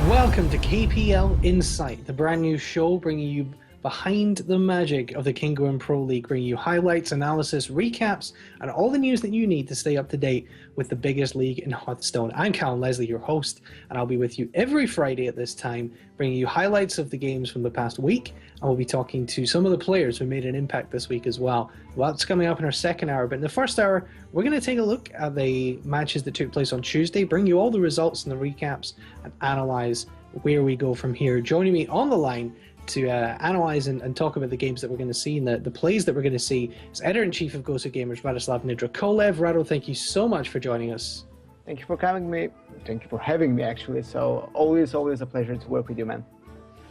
Welcome to KPL Insight, the brand new show bringing you behind the magic of the Kinguin Pro League, bringing you highlights, analysis, recaps, and all the news that you need to stay up to date with the biggest league in Hearthstone. I'm Callum Leslie, your host, and I'll be with you every Friday at this time, bringing you highlights of the games from the past week, and we'll be talking to some of the players who made an impact this week as well. Well, that's coming up in our second hour, but in the first hour, we're going to take a look at the matches that took place on Tuesday, bring you all the results and the recaps, and analyze where we go from here. Joining me on the line to analyze and talk about the games that we're going to see and the plays that we're going to see is Editor-in-Chief of Gosu Gamers, Radislav Nidrakolev. Rado, thank you so much for joining us. Thank you for having me. Thank you for having me, actually. So always a pleasure to work with you, man.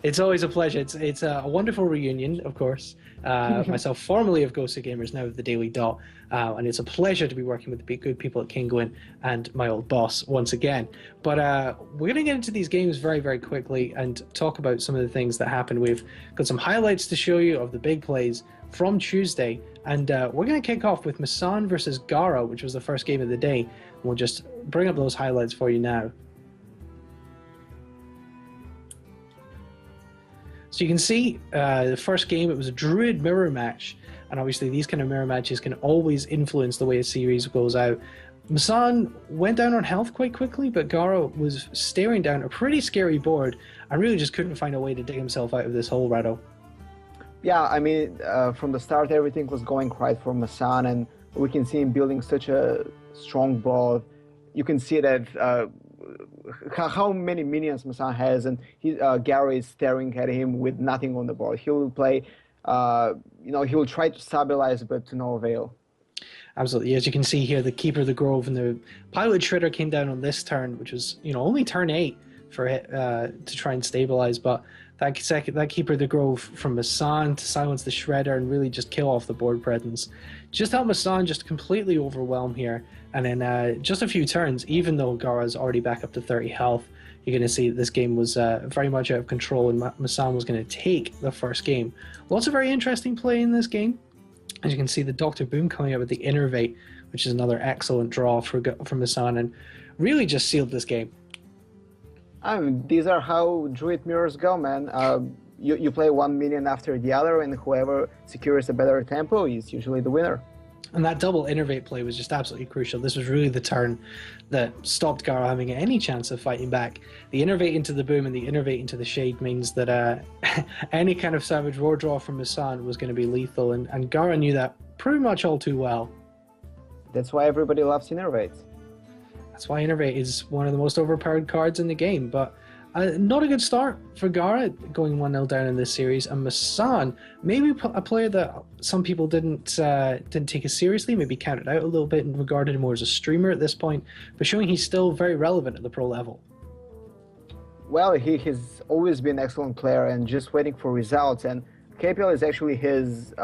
It's always a pleasure. It's a wonderful reunion, of course. Myself, formerly of Gosu Gamers, now of the Daily Dot, and it's a pleasure to be working with the good people at Kinguin and my old boss once again. But we're going to get into these games very, very quickly and talk about some of the things that happened. We've got some highlights to show you of the big plays from Tuesday, and we're going to kick off with Masan versus Gara, which was the first game of the day. We'll just bring up those highlights for you now. So you can see the first game, it was a Druid mirror match, and obviously these kind of mirror matches can always influence the way a series goes out. Masan went down on health quite quickly, but Gara was staring down a pretty scary board and really just couldn't find a way to dig himself out of this hole, Rado. Yeah, I mean, from the start everything was going right for Masan, and we can see him building such a strong board. You can see that how many minions Masan has, and Gary is staring at him with nothing on the board. He will play, he will try to stabilize, but to no avail. Absolutely. As you can see here, the Keeper of the Grove and the Pilot Shredder came down on this turn, which was only turn 8 for it to try and stabilize, but that Keeper of the Grove from Masan to silence the Shredder and really just kill off the board presence just helped Masan just completely overwhelm here. And in just a few turns, even though Gara's already back up to 30 health, you're going to see that this game was very much out of control, and Masan was going to take the first game. Lots of very interesting play in this game. As you can see, the Dr. Boom coming out with the Innervate, which is another excellent draw for Masan, and really just sealed this game. I mean, these are how Druid mirrors go, man. You play one minion after the other, and whoever secures a better tempo is usually the winner. And that double Innervate play was just absolutely crucial. This was really the turn that stopped Gara having any chance of fighting back. The Innervate into the Boom and the Innervate into the Shade means that any kind of Savage Roar draw from Masan was going to be lethal, and Gara knew that pretty much all too well. That's why everybody loves Innervates. That's why Innervate is one of the most overpowered cards in the game, but not a good start for Gara, going 1-0 down in this series. And Masan, maybe a player that some people didn't take as seriously, maybe counted out a little bit and regarded him more as a streamer at this point, but showing he's still very relevant at the pro level. Well, he has always been an excellent player and just waiting for results, and KPL is actually his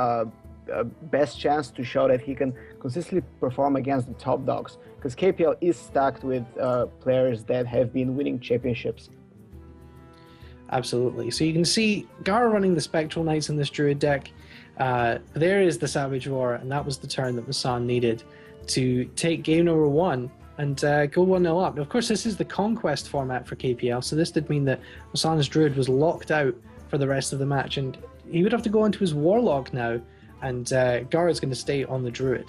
best chance to show that he can consistently perform against the top dogs, because KPL is stacked with players that have been winning championships. Absolutely. So you can see Gara running the Spectral Knights in this Druid deck. There is the Savage Roar, and that was the turn that Masan needed to take game number 1 and go 1-0 up. Now, of course, this is the Conquest format for KPL, so this did mean that Masan's Druid was locked out for the rest of the match, and he would have to go into his Warlock now, and Gara's going to stay on the Druid.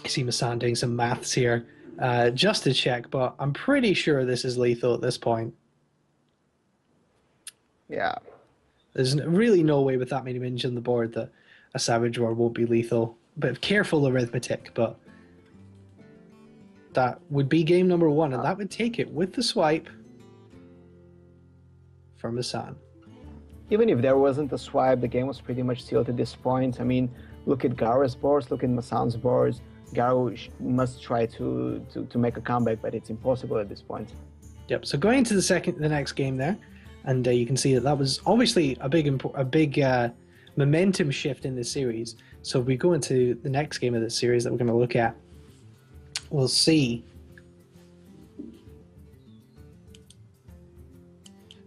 I see Masan doing some maths here. Just to check, but I'm pretty sure this is lethal at this point. Yeah. There's really no way with that many minions on the board that a Savage Roar won't be lethal. But careful arithmetic, but that would be game number 1, and that would take it with the swipe for Masan. Even if there wasn't a swipe, the game was pretty much sealed at this point. I mean, look at Gara's boards, look at Masan's boards. Gara must try to make a comeback, but it's impossible at this point. Yep. So going into the next game there, and you can see that was obviously a big momentum shift in this series. So if we go into the next game of this series that we're going to look at, we'll see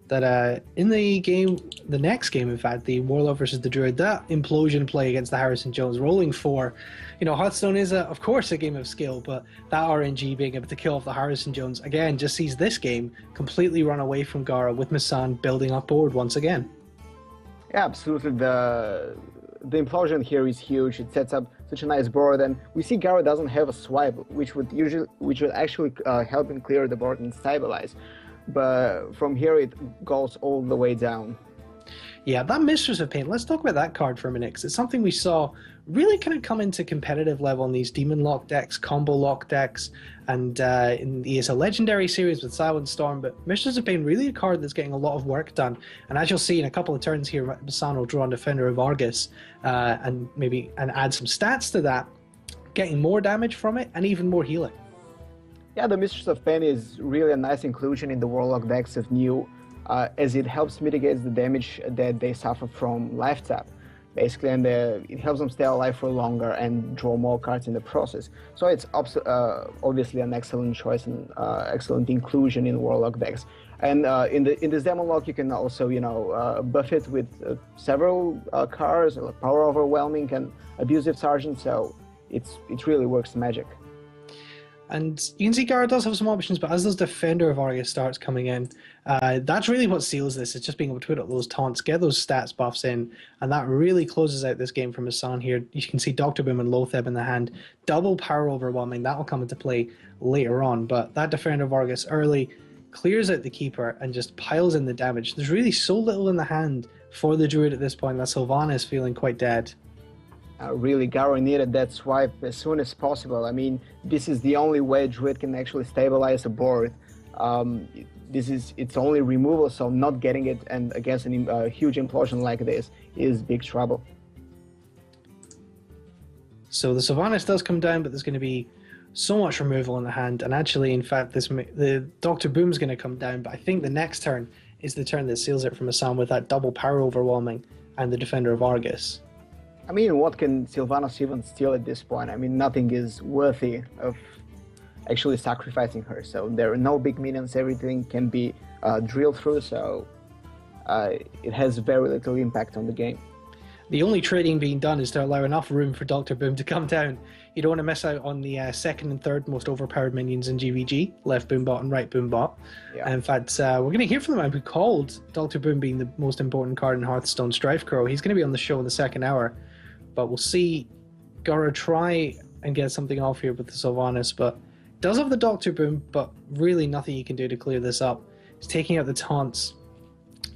that in the next game, in fact, the Warlock versus the Druid, that implosion play against the Harrison Jones, rolling 4. Hearthstone is, of course, a game of skill, but that RNG being able to kill off the Harrison Jones, again, just sees this game completely run away from Gara with Masan building up board once again. Yeah, absolutely. The implosion here is huge. It sets up such a nice board, and we see Gara doesn't have a swipe, which would actually help him clear the board and stabilize. But from here it goes all the way down. Yeah, that Mistress of Pain, let's talk about that card for a minute, because it's something we saw really kind of come into competitive level in these Demon Lock decks, Combo Lock decks, and in the ESL Legendary series with Silent Storm. But Mistress of Pain, really a card that's getting a lot of work done. And as you'll see in a couple of turns here, Masan will draw on Defender of Argus and add some stats to that, getting more damage from it and even more healing. Yeah, the Mistress of Pain is really a nice inclusion in the Warlock decks of New, as it helps mitigate the damage that they suffer from life tap, basically, and it helps them stay alive for longer and draw more cards in the process. So it's obviously an excellent choice and excellent inclusion in Warlock decks. And in this Demon Lock, you can also buff it with several cards, like Power Overwhelming and Abusive Sergeant. So it really works magic. And you can see Gara does have some options, but as those Defender of Argus starts coming in, that's really what seals this. It's just being able to put up those taunts, get those stats buffs in, and that really closes out this game for Masan here. You can see Dr. Boom and Lotheb in the hand. Double Power Overwhelming, that'll come into play later on, but that Defender of Argus early clears out the Keeper and just piles in the damage. There's really so little in the hand for the Druid at this point that Sylvana is feeling quite dead. Really, Gara needed that swipe as soon as possible. I mean, this is the only way Druid can actually stabilize a board. It's only removal, so not getting it and against a huge implosion like this is big trouble. So the Sylvanas does come down, but there's going to be so much removal in the hand. And actually, in fact, the Dr. Boom's going to come down, but I think the next turn is the turn that seals it from Masan with that double Power Overwhelming and the Defender of Argus. I mean, what can Sylvanas even steal at this point? I mean, nothing is worthy of actually sacrificing her. So there are no big minions, everything can be drilled through, so it has very little impact on the game. The only trading being done is to allow enough room for Dr. Boom to come down. You don't want to miss out on the second and third most overpowered minions in GVG, left Boombot and right Boombot. Yeah. In fact, we're going to hear from the man who called Dr. Boom being the most important card in Hearthstone, Strife Crow. He's going to be on the show in the second hour. But we'll see Gara try and get something off here with the Sylvanas, but does have the Dr. Boom, but really nothing you can do to clear this up. He's taking out the taunts.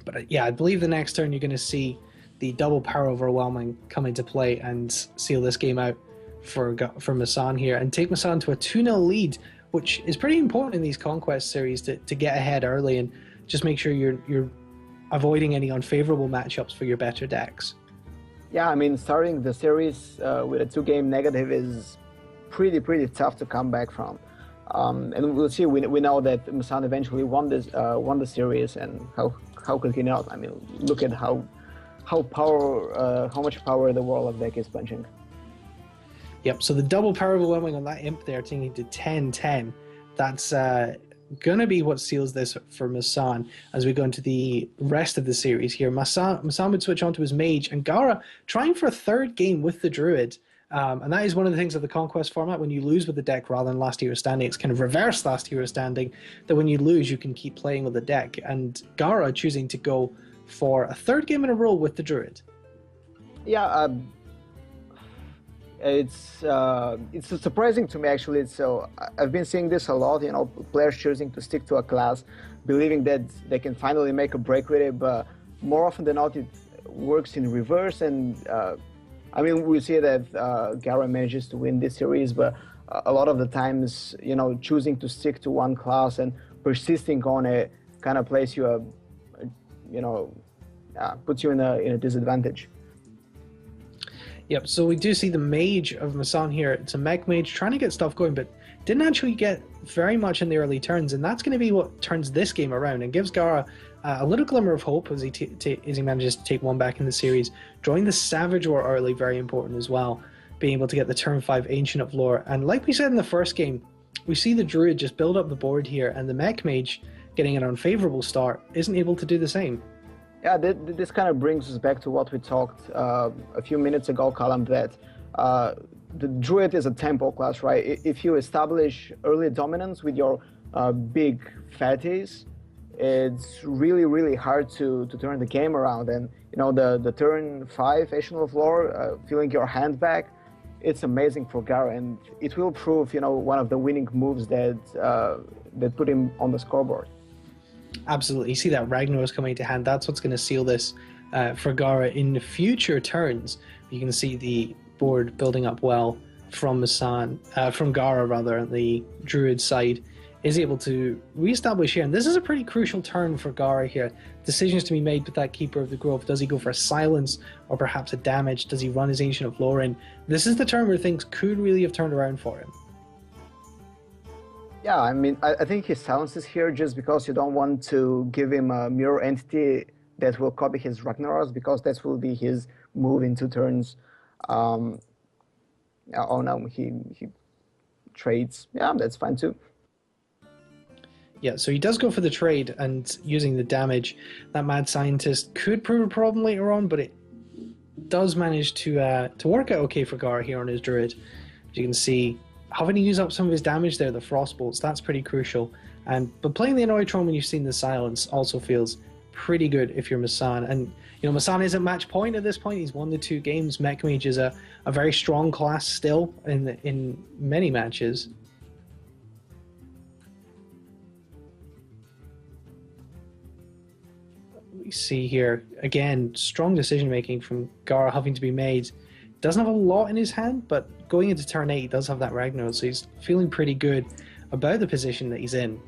But yeah, I believe the next turn you're going to see the double Power Overwhelming come into play and seal this game out for Masan here and take Masan to a 2-0 lead, which is pretty important in these Conquest series to get ahead early and just make sure you're avoiding any unfavorable matchups for your better decks. Yeah, I mean, starting the series with a 2-game negative is pretty tough to come back from. And we'll see. We know that Masan eventually won the series, and how could he not? I mean, look at how much power the Warlock deck is punching. Yep. So the double Power Overwhelming on that Imp there, taking it to 10-10. That's gonna be what seals this for Masan as we go into the rest of the series here. Masan would switch on to his Mage, and Gara trying for a third game with the Druid. And that is one of the things of the Conquest format. When you lose with the deck rather than last hero standing, it's kind of reverse last hero standing, that when you lose you can keep playing with the deck. And Gara choosing to go for a third game in a row with the Druid. Yeah, it's surprising to me actually. So I've been seeing this a lot, players choosing to stick to a class, believing that they can finally make a break with it, but more often than not it works in reverse. And I mean, we see that Gara manages to win this series, but a lot of the times, choosing to stick to one class and persisting on it kind of plays you puts you in a disadvantage. Yep, so we do see the Mage of Masan here. It's a Mech Mage trying to get stuff going, but didn't actually get very much in the early turns, and that's going to be what turns this game around and gives Gara a little glimmer of hope as he manages to take one back in the series. Drawing the Savage War early, very important as well, being able to get the turn 5 Ancient of Lore. And like we said in the first game, we see the Druid just build up the board here, and the Mech Mage getting an unfavorable start, isn't able to do the same. Yeah, this kind of brings us back to what we talked a few minutes ago, Callum, that the Druid is a tempo class, right? If you establish early dominance with your big fatties, it's really, really hard to turn the game around. And, the turn 5 Echelon of Lore, filling your hand back, it's amazing for Gara, and it will prove, one of the winning moves that put him on the scoreboard. Absolutely. You see that Ragnaros coming to hand. That's what's going to seal this for Gara in the future turns. You can see the board building up well from from Gara rather, on the Druid side, is able to reestablish here. And this is a pretty crucial turn for Gara here. Decisions to be made with that Keeper of the Grove. Does he go for a silence or perhaps a damage? Does he run his Ancient of Lore in? This is the turn where things could really have turned around for him. Yeah, I mean, I think he silences here just because you don't want to give him a mirror entity that will copy his Ragnaros, because that will be his move in 2 turns. Oh no, he trades. Yeah, that's fine too. Yeah, so he does go for the trade, and using the damage, that Mad Scientist could prove a problem later on, but it does manage to work out okay for Gara here on his Druid. As you can see, having to use up some of his damage there, the Frostbolts, that's pretty crucial. But playing the Annoytron when you've seen the Silence also feels pretty good if you're Masan. And Masan is at match point at this point. He's won the 2 games. Mech Mage is a very strong class still in many matches. We see here, again, strong decision making from Gara having to be made. Doesn't have a lot in his hand, but going into turn 8, he does have that Ragnaros, so he's feeling pretty good about the position that he's in.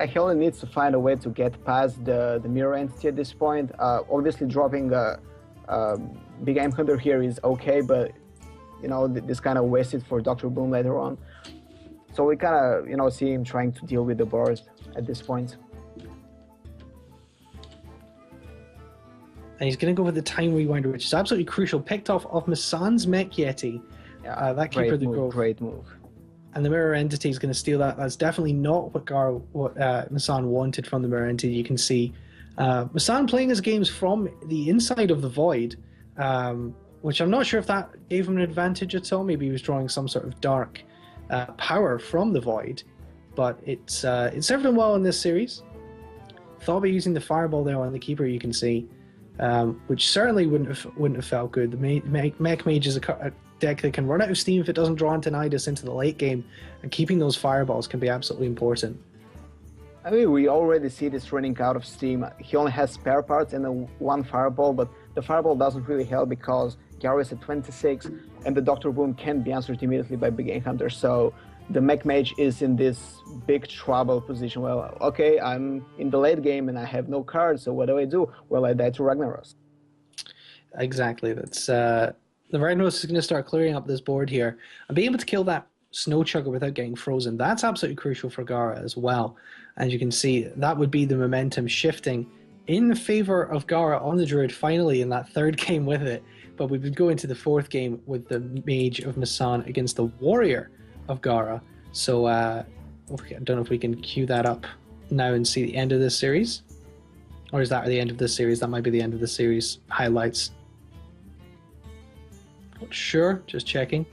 He only needs to find a way to get past the mirror entity at this point. Obviously, dropping a Big Aim Hunter here is okay, but this kind of wasted for Dr. Boom later on. So we kind of see him trying to deal with the board at this point. And he's going to go with the Time Rewinder, which is absolutely crucial. Picked off of Masan's Mech Yeti. Yeah, that Keeper of the Grove. Great move. And the Mirror Entity is going to steal that. That's definitely not what Masan wanted from the Mirror Entity. You can see Masan playing his games from the inside of the Void, which I'm not sure if that gave him an advantage at all. Maybe he was drawing some sort of dark power from the Void. But it served him well in this series. Thought about using the Fireball there on the Keeper, you can see. Which certainly wouldn't have felt good. The Mech Mage is a deck that can run out of steam if it doesn't draw Antonidas into the late game, and keeping those fireballs can be absolutely important. I mean, we already see this running out of steam. He only has spare parts and 1 fireball, but the fireball doesn't really help because Gara is at 26, and the Dr. Boom can't be answered immediately by Big Game Hunter, so the Mech Mage is in this big trouble position. Well, okay, I'm in the late game and I have no cards, so what do? Well, I die to Ragnaros. Exactly. That's the Ragnaros is going to start clearing up this board here and being able to kill that Snow Chugger without getting frozen. That's absolutely crucial for Gara as well. As you can see, that would be the momentum shifting in favor of Gara on the Druid finally in that 3rd game with it. But we would go into the 4th game with the Mage of Masan against the Warrior of Gara. So I don't know if we can cue that up now and see the end of this series. Or is that the end of this series? That might be the end of the series highlights. Not sure, just checking.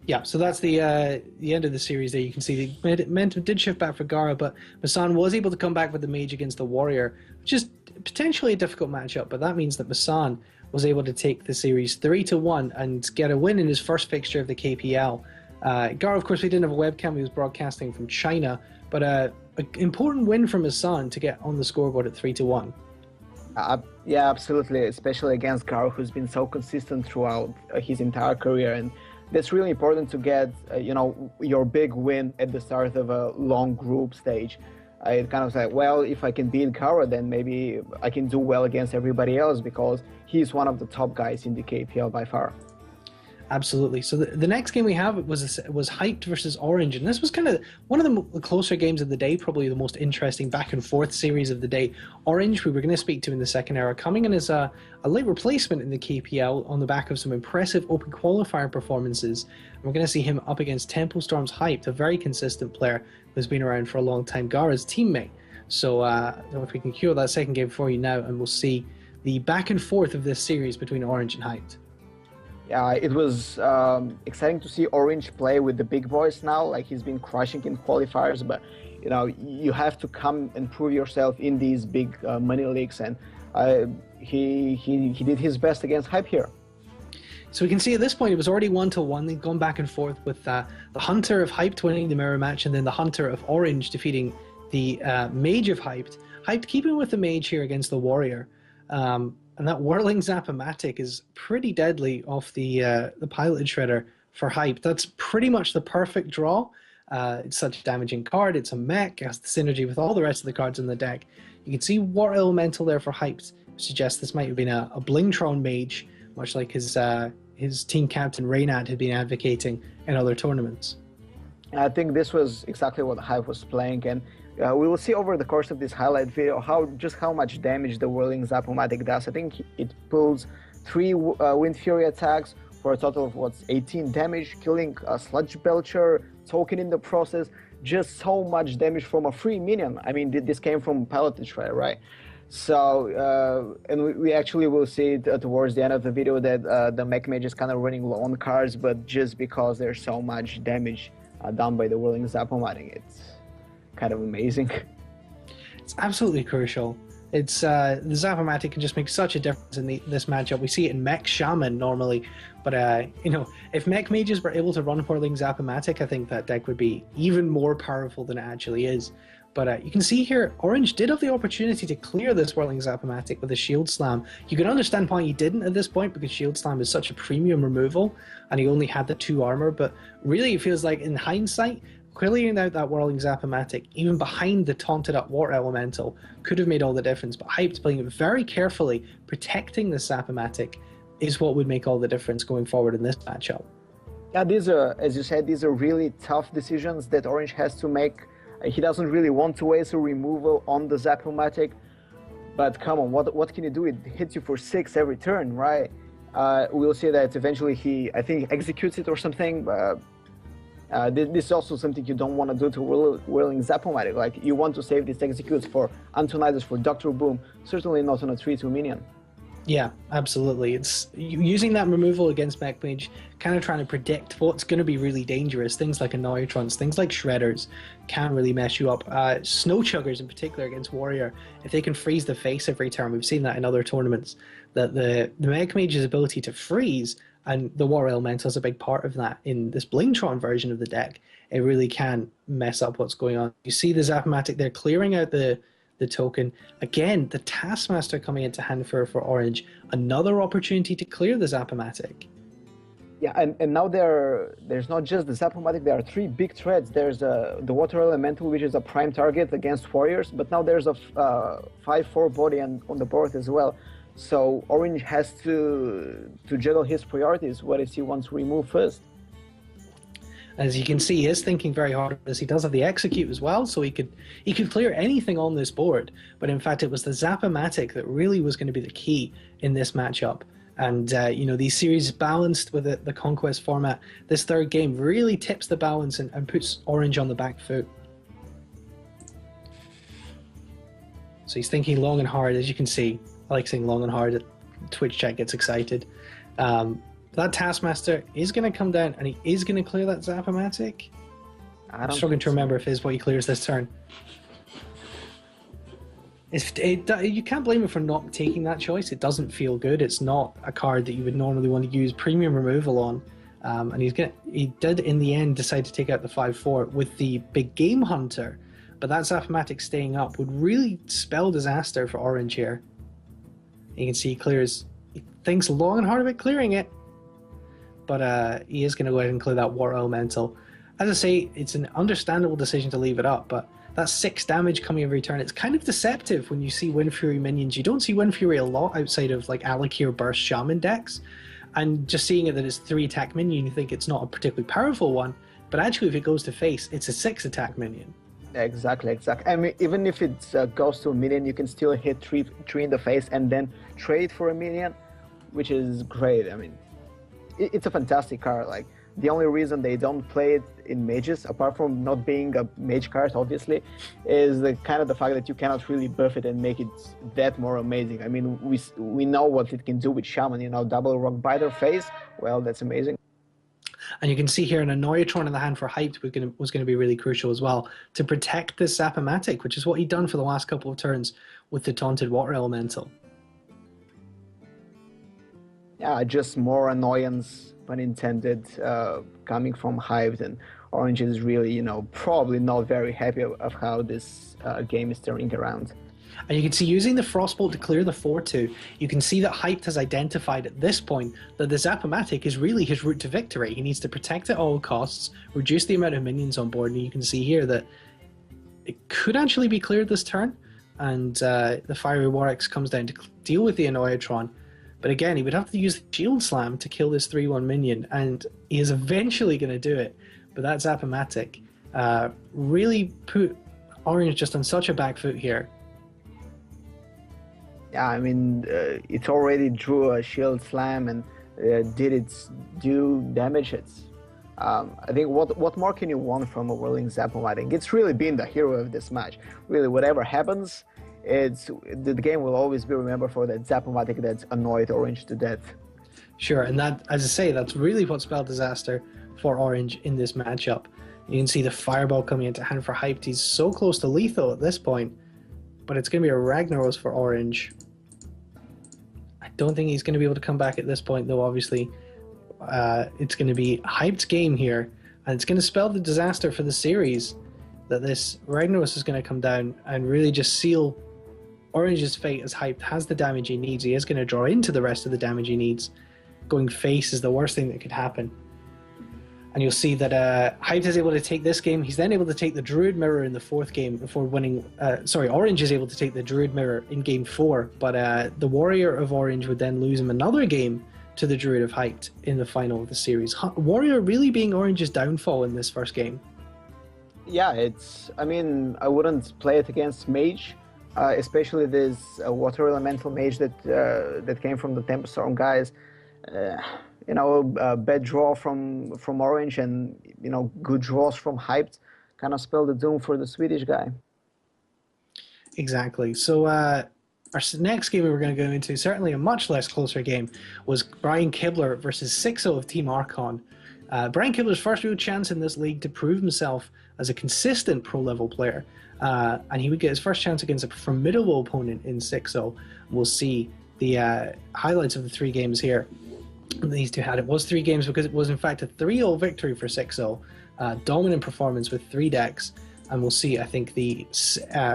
Yeah, so that's the end of the series there. You can see the momentum did shift back for Gara, but Masan was able to come back with the Mage against the Warrior, which is potentially a difficult matchup, but that means that Masan was able to take the series 3-1 and get a win in his first fixture of the KPL. Gara, of course, we didn't have a webcam. He was broadcasting from China, but an important win from his son to get on the scoreboard at 3-1. Yeah, absolutely, especially against Gara, who's been so consistent throughout his entire career, and that's really important to get, your big win at the start of a long group stage. I kind of said, well, if I can beat Gara, then maybe I can do well against everybody else because he's one of the top guys in the KPL by far. Absolutely. So the next game we have was Hyped versus Orange, and this was kind of one of the closer games of the day, probably the most interesting back and forth series of the day. Orange, who we're going to speak to in the second hour, coming in as a late replacement in the KPL on the back of some impressive Open Qualifier performances. And we're going to see him up against Temple Storm's Hyped, a very consistent player who's been around for a long time, Gara's teammate. So if we can cue that second game for you now, and we'll see the back and forth of this series between Orange and Hyped. Yeah, it was exciting to see Orange play with the big boys now. Like, he's been crushing in qualifiers, but you know, you have to come and prove yourself in these big money leagues, and he did his best against Hype here. So we can see at this point it was already 1-1. They'd gone back and forth with the Hunter of Hyped winning the mirror match, and then the Hunter of Orange defeating the Mage of Hyped. Hyped keeping with the Mage here against the Warrior. And that Whirling Zap-O-Matic is pretty deadly off the Piloted Shredder for Hype. That's pretty much the perfect draw. It's such a damaging card. It's a mech. It has the synergy with all the rest of the cards in the deck. You can see War Elemental there for Hype. Suggests this might have been a Blingtron Mage, much like his team captain Reynad had been advocating in other tournaments. I think this was exactly what Hype was playing, and we will see over the course of this highlight video how much damage the Whirling Zap-O-Matic does. I think it pulls 3 Wind Fury attacks for a total of 18 damage, killing a Sludge Belcher, Token in the process. Just so much damage from a free minion. I mean, this came from Piloted Shredder, right? So, and we actually will see it towards the end of the video that the Mech Mage is kind of running low on cards, but just because there's so much damage done by the Whirling Zap-O-Matic, it's kind of amazing. It's absolutely crucial. It's the Zap-O-Matic can just make such a difference in this matchup. We see it in Mech Shaman normally, but you know, if Mech Mages were able to run Whirling Zap-O-Matic, I think that deck would be even more powerful than it actually is. But you can see here, Orange did have the opportunity to clear this Whirling Zap-O-Matic with a Shield Slam. You can understand why he didn't at this point, because Shield Slam is such a premium removal, and he only had the 2 armor. But really, it feels like in hindsight, clearing out that Whirling Zap-O-Matic, even behind the taunted up Water Elemental, could have made all the difference. But Hyped playing it very carefully, protecting the Zap-O-Matic, is what would make all the difference going forward in this matchup. Yeah, these are, as you said, these are really tough decisions that Orange has to make. He doesn't really want to waste a removal on the Zap-O-Matic, but come on, what can you do? It hits you for 6 every turn, right? We'll see that eventually he, I think, executes it or something. This is also something you don't want to do to Whirling Zap-O-Matic. Like, you want to save this executes for Antonidas, for Dr. Boom, certainly not on a 3-2 minion. Yeah, absolutely. It's using that removal against Mech Mage, kind of trying to predict what's going to be really dangerous. Things like Annoytrons, things like Shredders can really mess you up. Snow Chuggers in particular against Warrior, if they can freeze the face every turn, we've seen that in other tournaments, that the Mech Mage's ability to freeze, and the War Elemental is a big part of that in this Blingtron version of the deck. It really can mess up what's going on. You see the Zap-O-Matic there clearing out the token. Again, the Taskmaster coming into hand for Orange. Another opportunity to clear the Zap-O-Matic. Yeah, and now there's not just the Zap-O-Matic, there are 3 big threats. There's the Water Elemental, which is a prime target against Warriors, but now there's a 5/4 body on the board as well. So Orange has to juggle his priorities. What does he want to remove first? As you can see, he is thinking very hard as he does have the execute as well, so he could clear anything on this board. But in fact, it was the Zap-O-Matic that really was going to be the key in this matchup. And you know, these series balanced with the Conquest format, this third game really tips the balance and puts Orange on the back foot. So he's thinking long and hard, as you can see. I like saying long and hard. Twitch chat gets excited. That Taskmaster is going to come down, and he is going to clear that Zap-O-Matic. I'm struggling to remember if it's what he clears this turn. You can't blame him for not taking that choice. It doesn't feel good. It's not a card that you would normally want to use premium removal on. And he did, in the end, decide to take out the 5/4 with the Big Game Hunter. But that Zap-O-Matic staying up would really spell disaster for Orange here. You can see he thinks long and hard about clearing it. But he is going to go ahead and clear that War Elemental. As I say, it's an understandable decision to leave it up, but that's 6 damage coming every turn. It's kind of deceptive when you see Wind Fury minions. You don't see Wind Fury a lot outside of like Alakir Burst Shaman decks. And just seeing it that it's 3 attack minion, you think it's not a particularly powerful one, but actually if it goes to face, it's a 6 attack minion. Exactly. I mean, even if it goes to a minion, you can still hit three in the face and then trade for a minion, which is great. I mean, it's a fantastic card. Like, the only reason they don't play it in mages, apart from not being a mage card, obviously, is the fact that you cannot really buff it and make it that more amazing. I mean, we know what it can do with Shaman, you know, double rock biter face. Well, that's amazing. And you can see here an Annoyatron in the hand for Hyped was going to be really crucial as well to protect this Zap-O-Matic, which is what he'd done for the last couple of turns with the Taunted Water Elemental. Yeah, just more annoyance, pun intended, coming from Hyped, and Orange is really, you know, probably not very happy of how this game is turning around. And you can see using the Frostbolt to clear the 4-2, you can see that Hyped has identified at this point that the Zap-O-Matic is really his route to victory. He needs to protect it at all costs, reduce the amount of minions on board, and you can see here that it could actually be cleared this turn, and the Fiery Warx comes down to deal with the Annoyatron. But again, he would have to use the Shield Slam to kill this 3-1 minion, and he is eventually going to do it. But that Zap-O-Matic really put Orange just on such a back foot here. Yeah, I mean, it already drew a Shield Slam and did its due damage. I think what more can you want from a whirling Zap-O-Matic? It's really been the hero of this match. Really, whatever happens, the game will always be remembered for that Zap-O-Matic that's annoyed Orange to death. Sure, and that, as I say, that's really what spelled disaster for Orange in this matchup. You can see the Fireball coming into hand for Hyped. He's so close to lethal at this point, but it's going to be a Ragnaros for Orange. I don't think he's going to be able to come back at this point, though, obviously. It's going to be Hyped's game here, and it's going to spell the disaster for the series, that this Ragnaros is going to come down and really just seal Orange's fate, as Hyped has the damage he needs. He is going to draw into the rest of the damage he needs. Going face is the worst thing that could happen. And you'll see that Hyped is able to take this game. He's then able to take the Druid Mirror in the 4th game before winning... Orange is able to take the Druid Mirror in game 4, but the Warrior of Orange would then lose him another game to the Druid of Hyped in the final of the series. Warrior really being Orange's downfall in this first game. Yeah, I mean, I wouldn't play it against Mage, especially this Water Elemental Mage that came from the Tempest Storm guys. You know, bad draw from Orange and, you know, good draws from Hyped kind of spelled the doom for the Swedish guy. Exactly. So our next game we were going to go into, certainly a much less closer game, was Brian Kibler versus 6-0 of Team Archon. Brian Kibler's first real chance in this league to prove himself as a consistent pro-level player. And he would get his first chance against a formidable opponent in 6-0. We'll see the highlights of the 3 games here. These two had. It was 3 games because it was in fact a 3-0 victory for 6-0. Dominant performance with 3 decks, and we'll see, I think, the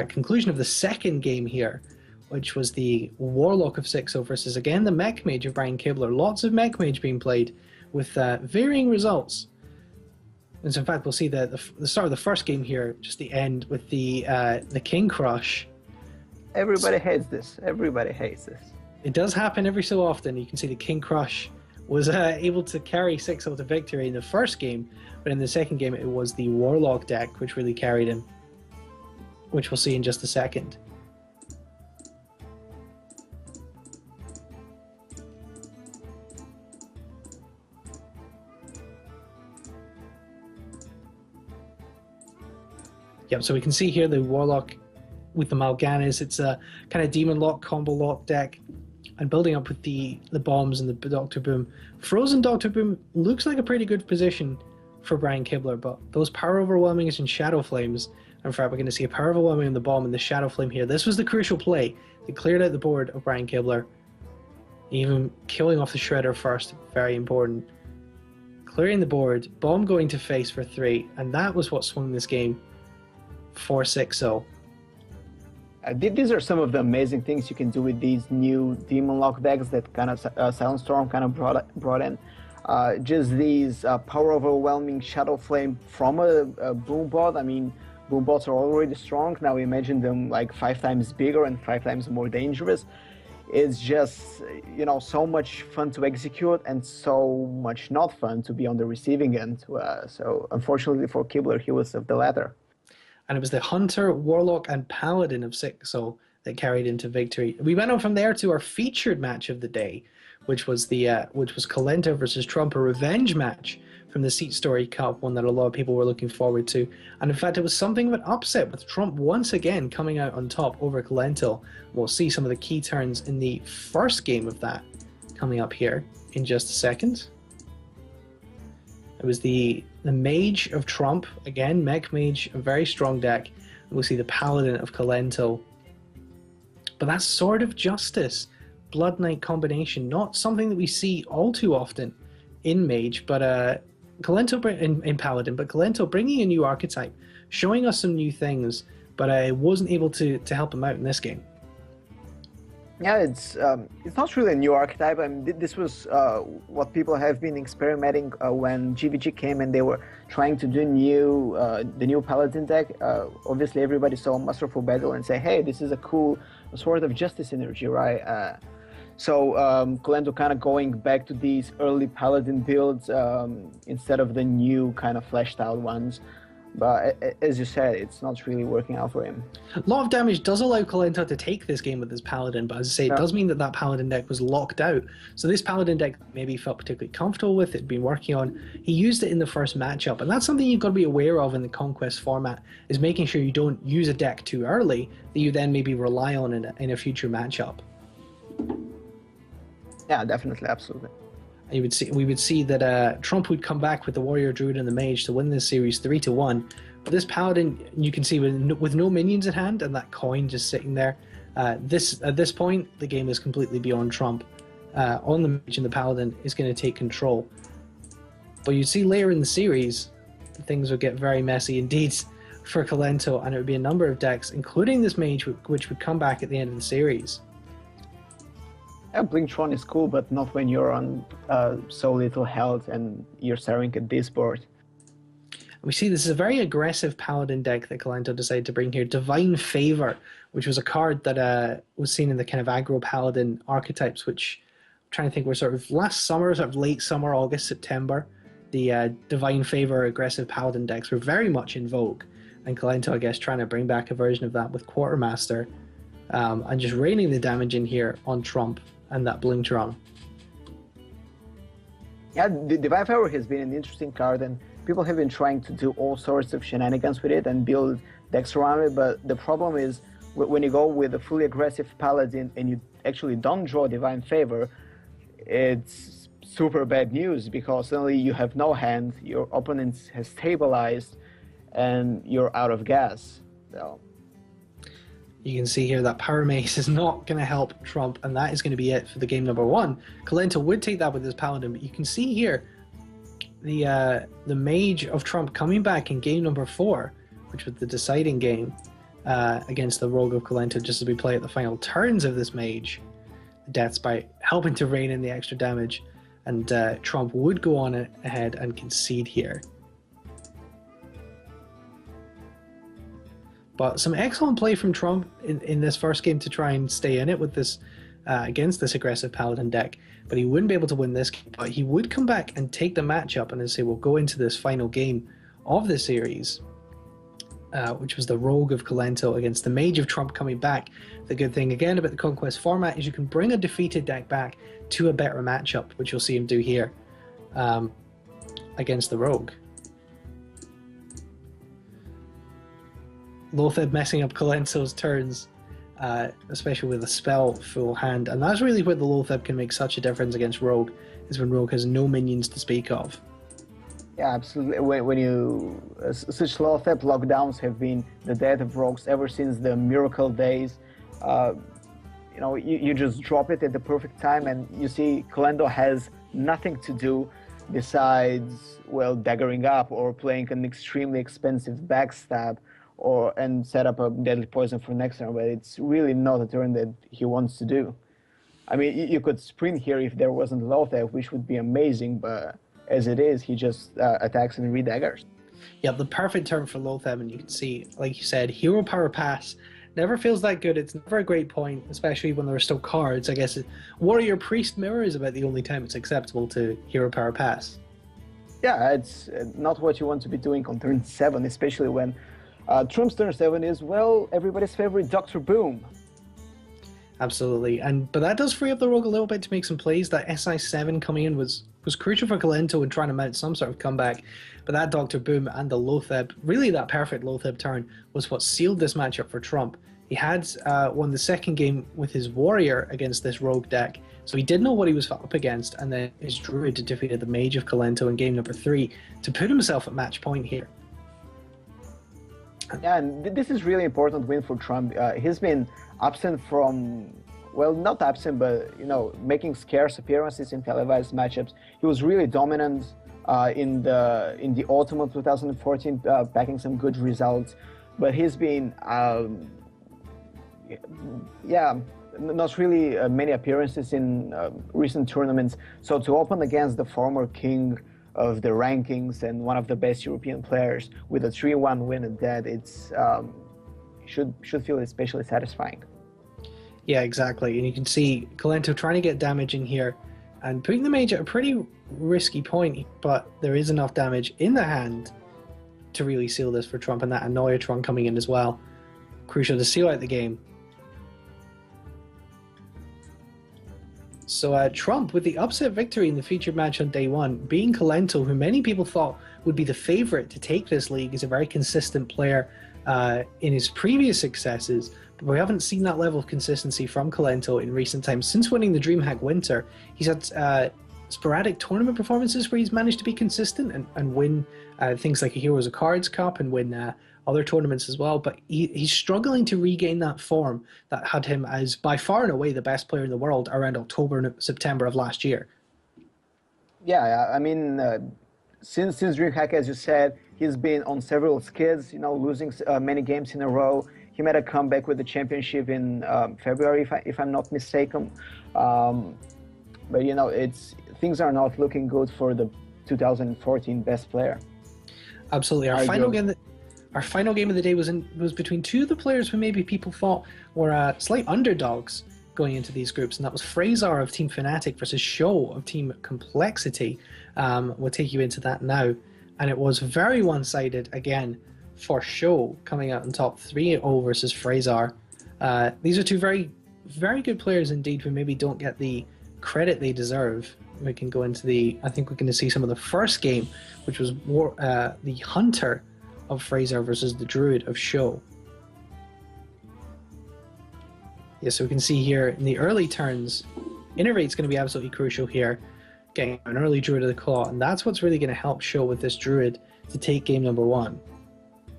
conclusion of the second game here, which was the Warlock of 6-0 versus, again, the Mech Mage of Brian Kibler. Lots of Mech Mage being played with varying results. And so, in fact, we'll see the start of the first game here, just the end with the King Crush. Everybody hates this. Everybody hates this. It does happen every so often. You can see the King Crush was able to carry 6-0 to victory in the first game, but in the second game it was the Warlock deck which really carried him, which we'll see in just a second. Yep, so we can see here the Warlock with the Mal'Ganis. It's a kind of Demon Lock, Combo Lock deck, and building up with the bombs and the Dr. Boom. Frozen Dr. Boom looks like a pretty good position for Brian Kibler, but those Power Overwhelmings and Shadow Flames, in fact we're going to see a Power Overwhelming on the bomb and the Shadow Flame here. This was the crucial play. They cleared out the board of Brian Kibler. Even killing off the Shredder first, very important. Clearing the board, bomb going to face for 3, and that was what swung this game for 6-0. These are some of the amazing things you can do with these new Demon Lock decks that kind of Silent Storm kind of brought in. Just these Power Overwhelming Shadow Flame from a Boom Bot. I mean, Boom Bots are already strong. Now imagine them like 5 times bigger and 5 times more dangerous. It's just, so much fun to execute and so much not fun to be on the receiving end. So unfortunately for Kibler, he was of the latter. And it was the Hunter, Warlock, and Paladin of Sixel that carried into victory. We went on from there to our featured match of the day, which was Kolento versus Trump, a revenge match from the Seat Story Cup, one that a lot of people were looking forward to. And in fact, it was something of an upset, with Trump once again coming out on top over Kolento. We'll see some of the key turns in the first game of that coming up here in just a second. It was the Mage of Trump, again, Mech Mage, a very strong deck. We'll see the Paladin of Kolento. But that's Sword of Justice, Blood Knight combination, not something that we see all too often in Mage, but Kolento in Paladin, but Kolento bringing a new archetype, showing us some new things, but I wasn't able to help him out in this game. Yeah, it's not really a new archetype. I mean, this was what people have been experimenting when GVG came and they were trying to do the new Paladin deck. Obviously, everybody saw Masterful Battle and say, "Hey, this is a cool Sword of Justice energy, right?" So Kolento kind of going back to these early Paladin builds instead of the new kind of fleshed out ones. But as you said, it's not really working out for him. A lot of damage does allow Kolento to take this game with his Paladin, but as I say, it does mean that Paladin deck was locked out. So this Paladin deck maybe he felt particularly comfortable with, it'd been working on, he used it in the first matchup, and that's something you've got to be aware of in the Conquest format, is making sure you don't use a deck too early that you then maybe rely on in a future matchup. Yeah, definitely, absolutely. We would see that Trump would come back with the Warrior Druid and the Mage to win this series 3-1. But this Paladin, you can see with no minions at hand and that coin just sitting there, at this point the game is completely beyond Trump. On the Mage and the Paladin is going to take control. But you'd see later in the series, things would get very messy indeed for Kolento, and it would be a number of decks, including this Mage, which would come back at the end of the series. Yeah, Blingtron is cool, but not when you're on so little health and you're staring at this board. We see this is a very aggressive Paladin deck that Kolento decided to bring here. Divine Favor, which was a card that was seen in the kind of aggro Paladin archetypes, which I'm trying to think were sort of last summer, sort of late summer, August, September. The Divine Favor aggressive Paladin decks were very much in vogue. And Kolento, I guess, trying to bring back a version of that with Quartermaster and just raining the damage in here on Trump and that Blingtron. Yeah, the Divine Favor has been an interesting card, and people have been trying to do all sorts of shenanigans with it and build decks around it, but the problem is when you go with a fully aggressive Paladin and you actually don't draw Divine Favor, it's super bad news, because suddenly you have no hand, your opponent has stabilized, and you're out of gas. So you can see here that Power Mace is not going to help Trump, and that is going to be it for the game number one. Kolento would take that with his Paladin, but you can see here the Mage of Trump coming back in game number 4, which was the deciding game against the Rogue of Kolento, just as we play at the final turns of this Mage. The Death Spite helping to rein in the extra damage, and Trump would go on ahead and concede here. But some excellent play from Trump in this first game to try and stay in it with this against this aggressive Paladin deck. But he wouldn't be able to win this game. But he would come back and take the matchup and say, we'll go into this final game of the series, which was the Rogue of Kolento against the Mage of Trump coming back. The good thing, again, about the Conquest format is you can bring a defeated deck back to a better matchup, which you'll see him do here against the Rogue. Lotheb messing up Kolento's turns, especially with a spell full hand, and that's really where the Lotheb can make such a difference against Rogue, is when Rogue has no minions to speak of. Yeah, absolutely. When you such Lotheb lockdowns have been the death of Rogues ever since the Miracle days. You just drop it at the perfect time, and you see Kolento has nothing to do besides, well, daggering up or playing an extremely expensive backstab, and set up a deadly poison for next turn, but it's really not a turn that he wants to do. I mean, you could sprint here if there wasn't Lotheb, which would be amazing, but as it is, he just attacks and redaggers. Yeah, the perfect turn for Lotheb, and you can see, like you said, Hero Power Pass, Never feels that good. It's never a great point, especially when there are still cards. I guess Warrior Priest Mirror is about the only time it's acceptable to Hero Power Pass. Yeah, it's not what you want to be doing on turn 7, especially when Trump's turn 7 is, well, everybody's favorite Dr. Boom. Absolutely, but that does free up the Rogue a little bit to make some plays. That SI7 coming in was crucial for Kalento in trying to mount some sort of comeback. But that Dr. Boom and the Lotheb, really that perfect Lotheb turn, was what sealed this matchup for Trump. He had won the second game with his Warrior against this Rogue deck, so he did know what he was up against, and then his Druid defeated the Mage of Kalento in game number 3 to put himself at match point here. Yeah, and this is really important win for Trump. He's been absent from, well, not absent, but making scarce appearances in televised matchups. He was really dominant in the autumn of 2014, packing some good results. But he's been, not really many appearances in recent tournaments. So to open against the former king of the rankings and one of the best European players with a 3-1 win at that, it's should feel especially satisfying. Yeah, exactly. And you can see Kalento trying to get damage in here and putting the Mage at a pretty risky point, but there is enough damage in the hand to really seal this for Trump, and that Annoyatron coming in as well. Crucial to seal out the game. So Trump with the upset victory in the featured match on day 1, being Kalento, who many people thought would be the favorite to take this league. Is a very consistent player in his previous successes, but we haven't seen that level of consistency from Kalento in recent times. Since winning the DreamHack Winter, he's had sporadic tournament performances where he's managed to be consistent and win things like a Heroes of Cards Cup and win other tournaments as well, but he's struggling to regain that form that had him as by far and away the best player in the world around October and September of last year. Yeah, I mean, since DreamHack, as you said, he's been on several skids, losing many games in a row. He made a comeback with the championship in February, if I'm not mistaken. But things are not looking good for the 2014 best player. Absolutely. Our final game of the day was between two of the players who maybe people thought were slight underdogs going into these groups, and that was Frasar of Team Fnatic versus Show of Team Complexity. We'll take you into that now. And it was very one-sided again for Show, coming out on top 3-0 versus Frasar. These are two very, very good players indeed who maybe don't get the credit they deserve. We can go into I think we're going to see some of the first game, which was the Hunter of Frasar versus the Druid of Show. Yeah, so we can see here in the early turns, Innervate's going to be absolutely crucial here, getting an early Druid of the Claw, and that's what's really going to help Show with this Druid to take game number 1.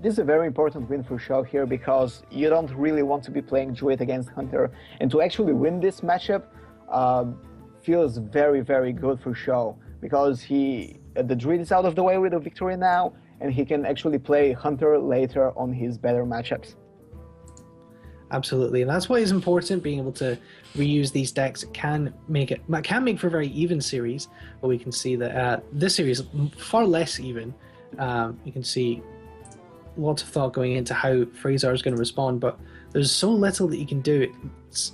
This is a very important win for Show here because you don't really want to be playing Druid against Hunter, and to actually win this matchup feels very, very good for Show because the Druid is out of the way with a victory now, and he can actually play Hunter later on his better matchups. Absolutely, and that's why it's important being able to reuse these decks. It can make for a very even series, but we can see that this series is far less even. You can see lots of thought going into how Frasar is going to respond, but there's so little that you can do. It's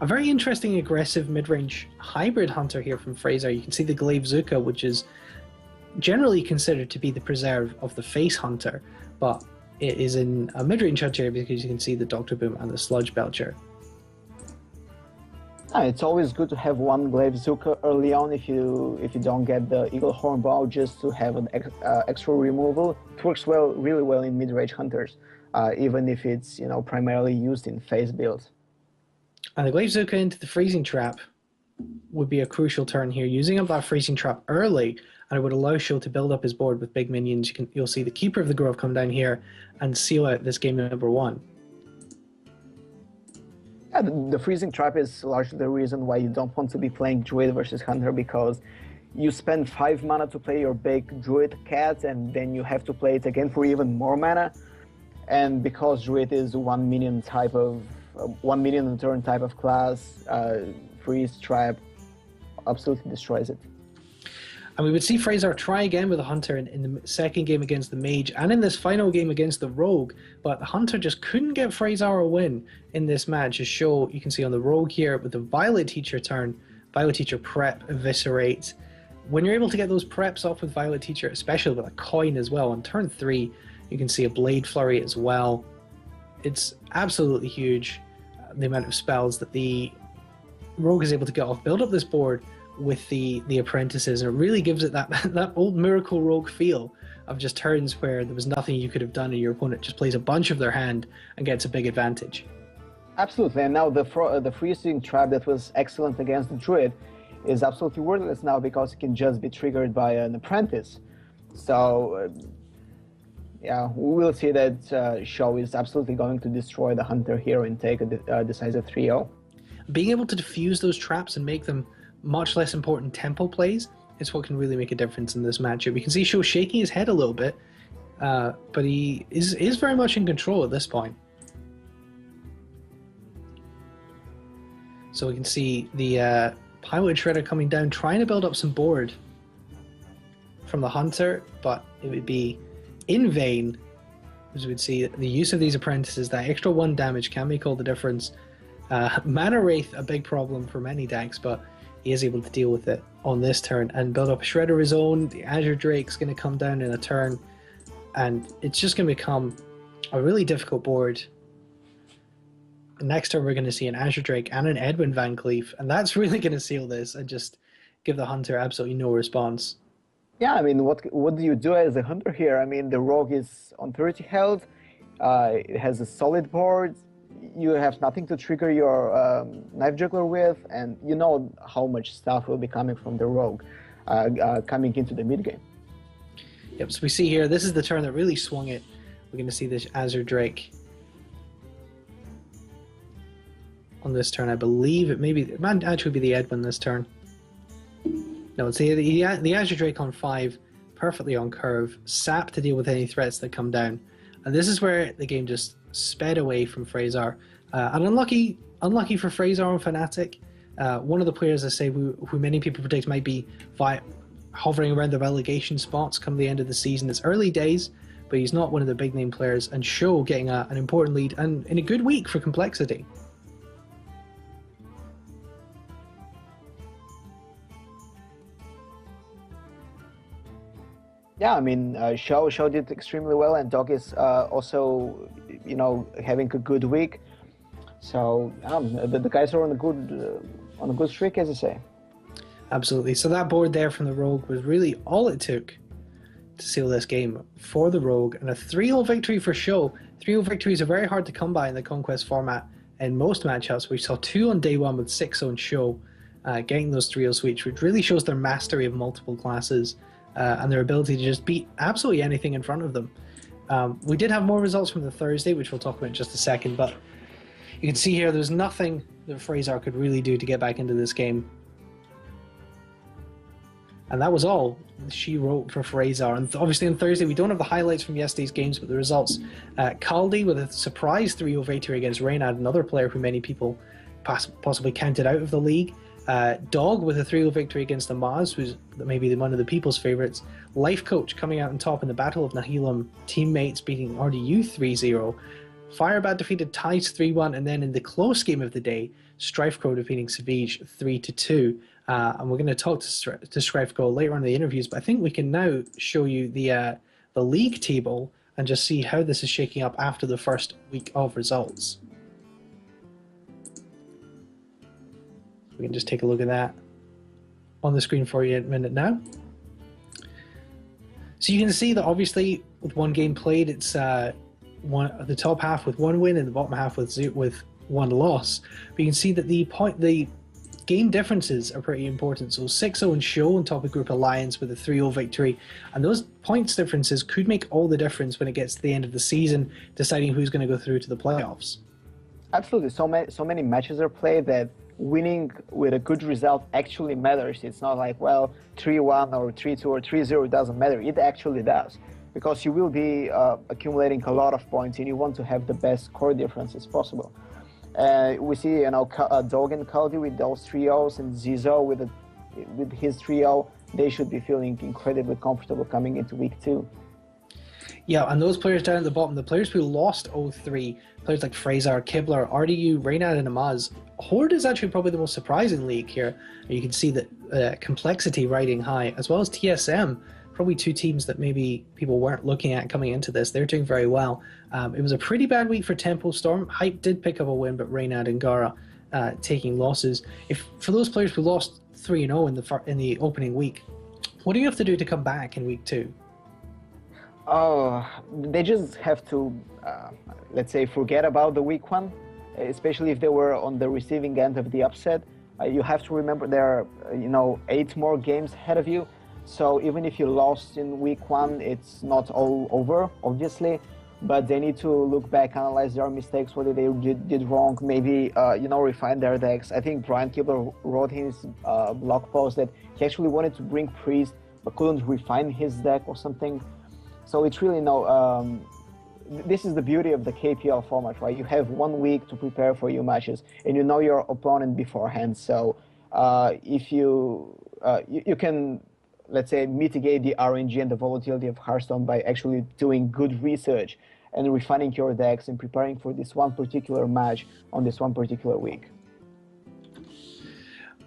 a very interesting, aggressive mid-range hybrid Hunter here from Frasar. You can see the Glaive Zuka, which is generally considered to be the preserve of the face Hunter, but it is in a mid-range Hunter because you can see the Dr. Boom and the Sludge Belcher. It's always good to have one Glaive Zuka early on if you don't get the Eagle Horn Bow, just to have an extra removal. It works really well in mid-range Hunters, even if it's primarily used in face builds. And the Glaive Zuka into the Freezing Trap would be a crucial turn here, using up that Freezing Trap early, and it would allow Show to build up his board with big minions. You'll see the Keeper of the Grove come down here and seal out this game number 1. Yeah, the Freezing Trap is largely the reason why you don't want to be playing Druid versus Hunter, because you spend 5 mana to play your big Druid cat, and then you have to play it again for even more mana. And because Druid is 1 minion a turn type of class, Freeze Trap absolutely destroys it. And we would see Fraser try again with the Hunter in the second game against the Mage and in this final game against the Rogue, but the Hunter just couldn't get Fraser a win in this match. As show, you can see on the Rogue here with the Violet Teacher turn, Violet Teacher prep, eviscerate. When you're able to get those preps off with Violet Teacher, especially with a coin as well, on turn 3, you can see a Blade Flurry as well. It's absolutely huge, the amount of spells that the Rogue is able to get off, build up this board with the apprentices, and it really gives it that old Miracle Rogue feel of just turns where there was nothing you could have done and your opponent just plays a bunch of their hand and gets a big advantage. Absolutely, and now the freezing trap that was excellent against the Druid is absolutely worthless now because it can just be triggered by an apprentice. So yeah, we will see that Show is absolutely going to destroy the Hunter here and take a decisive 3-0. Being able to defuse those traps and make them much less important tempo plays is what can really make a difference in this matchup. You can see Show shaking his head a little bit, but he is very much in control at this point. So we can see the Pilot Shredder coming down, trying to build up some board from the Hunter, but it would be in vain, as we would see the use of these apprentices. That extra 1 damage can make all the difference. Mana Wraith, a big problem for many decks, but he is able to deal with it on this turn and build up a Shredder of his own. The Azure Drake's going to come down in a turn, and it's just going to become a really difficult board. Next turn we're going to see an Azure Drake and an Edwin Van Cleef, and that's really going to seal this and just give the Hunter absolutely no response. Yeah, I mean, what do you do as a Hunter here? I mean, the Rogue is on 30 health, it has a solid board, you have nothing to trigger your Knife Juggler with, and you know how much stuff will be coming from the Rogue coming into the mid game. Yep, so we see here, this is the turn that really swung it. We're going to see this Azure Drake. On this turn, I believe it might actually be the Edwin this turn. No, it's the Azure Drake on 5, perfectly on curve, sap to deal with any threats that come down, and this is where the game just sped away from Fraser. And unlucky for Fraser and Fnatic. One of the players I say who many people predict might be hovering around the relegation spots come the end of the season. It's early days, but he's not one of the big name players, and Show getting an important lead and in a good week for Complexity. Yeah, I mean, Show did extremely well, and Dog is also, you know, having a good week. So the guys are on a good streak, as you say. Absolutely. So that board there from the Rogue was really all it took to seal this game for the Rogue, and a 3-0 victory for Show. 3-0 victories are very hard to come by in the Conquest format in most matchups. We saw 2 on day 1 with 6 on Show, getting those 3-0 sweeps, which really shows their mastery of multiple classes. And their ability to just beat absolutely anything in front of them. We did have more results from the Thursday, which we'll talk about in just a second, but you can see here there's nothing that Fraser could really do to get back into this game. And that was all she wrote for Fraser. And obviously on Thursday we don't have the highlights from yesterday's games, but the results. Kaldi with a surprise 3-0 victory against Reynad, another player who many people possibly counted out of the league. Dog with a 3-0 victory against Amaz, who's maybe one of the people's favourites. Life Coach coming out on top in the Battle of Nahilum. Teammates beating RDU 3-0. Firebad defeated Tice 3-1, and then in the close game of the day, Strifecrow defeating Savage 3-2. And we're going to talk to Strifecrow later on in the interviews, but I think we can now show you the league table and just see how this is shaking up after the first week of results. We can just take a look at that on the screen for you in a minute now. So you can see that obviously with 1 game played, it's the top half with 1 win and the bottom half with 1 loss. But you can see that the game differences are pretty important. So 6-0 and Show on top of Group Alliance with a 3-0 victory, and those points differences could make all the difference when it gets to the end of the season, deciding who's going to go through to the playoffs. Absolutely, so many matches are played that winning with a good result actually matters. It's not like, well, 3-1 or 3-2 or 3-0, it doesn't matter. It actually does, because you will be accumulating a lot of points and you want to have the best score differences possible. We see, Dog and Kaldi with those 3-0s, and Zizo with his 3-0. they should be feeling incredibly comfortable coming into week 2. Yeah, and those players down at the bottom, the players who lost 0-3, players like Fraser, Kibler, RDU, Reynad, and Amaz. Horde is actually probably the most surprising league here. You can see that complexity riding high, as well as TSM, probably two teams that maybe people weren't looking at coming into this. They're doing very well. It was a pretty bad week for Tempo Storm. Hype did pick up a win, but Reynad and Gara taking losses. For those players who lost 3-0 in the opening week, what do you have to do to come back in week 2? Oh, they just have to, let's say, forget about the week 1, especially if they were on the receiving end of the upset. You have to remember there are, 8 more games ahead of you. So even if you lost in week 1, it's not all over, obviously. But they need to look back, analyze their mistakes, what they did wrong, maybe, refine their decks. I think Brian Kibler wrote in his blog post that he actually wanted to bring Priest, but couldn't refine his deck or something. So it's really this is the beauty of the KPL format, right? You have 1 week to prepare for your matches, and you know your opponent beforehand. So if you can, let's say, mitigate the RNG and the volatility of Hearthstone by actually doing good research and refining your decks and preparing for this one particular match on this one particular week.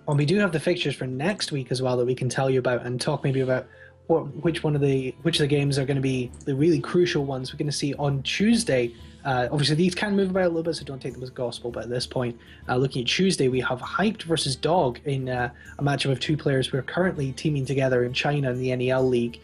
Well, we do have the fixtures for next week as well that we can tell you about and talk maybe about which of the games are going to be the really crucial ones we're going to see on Tuesday. Obviously, these can move about a little bit, so don't take them as gospel. But at this point, looking at Tuesday, we have Hyped versus Dog in a matchup of 2 players who are currently teaming together in China in the NEL League.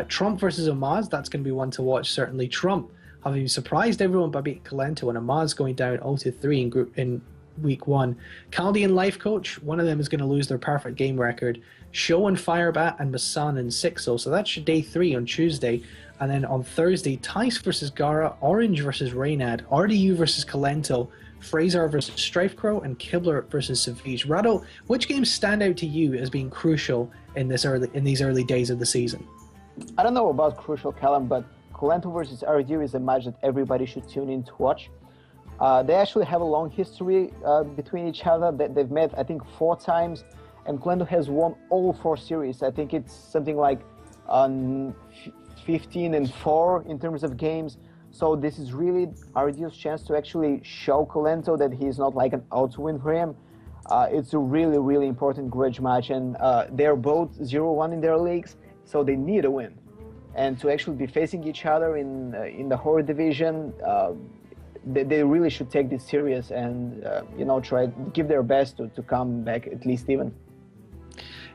Trump versus Amaz, that's going to be one to watch, certainly. Trump having surprised everyone by beating Kalento, and Amaz going down 0-3 in week 1. Kaldi and Life Coach, one of them is going to lose their perfect game record. Show and Firebat and Masan and Sixo. So that's your day 3 on Tuesday. And then on Thursday, Tice versus Gara, Orange versus Reynad, RDU versus Kalento, Fraser versus Strifecrow, and Kibler versus Savage. Rado, which games stand out to you as being crucial in these early days of the season? I don't know about crucial, Callum, but Kalento versus RDU is a match that everybody should tune in to watch. They actually have a long history between each other. They've met, I think, 4 times, and Kalento has won all 4 series. I think it's something like 15-4 in terms of games. So this is really RDU's chance to actually show Kalento that he's not like an out-win for him. It's a really, really important grudge match, and they're both 0-1 in their leagues, so they need a win. And to actually be facing each other in the Horde division, they really should take this serious and try to give their best to come back at least even.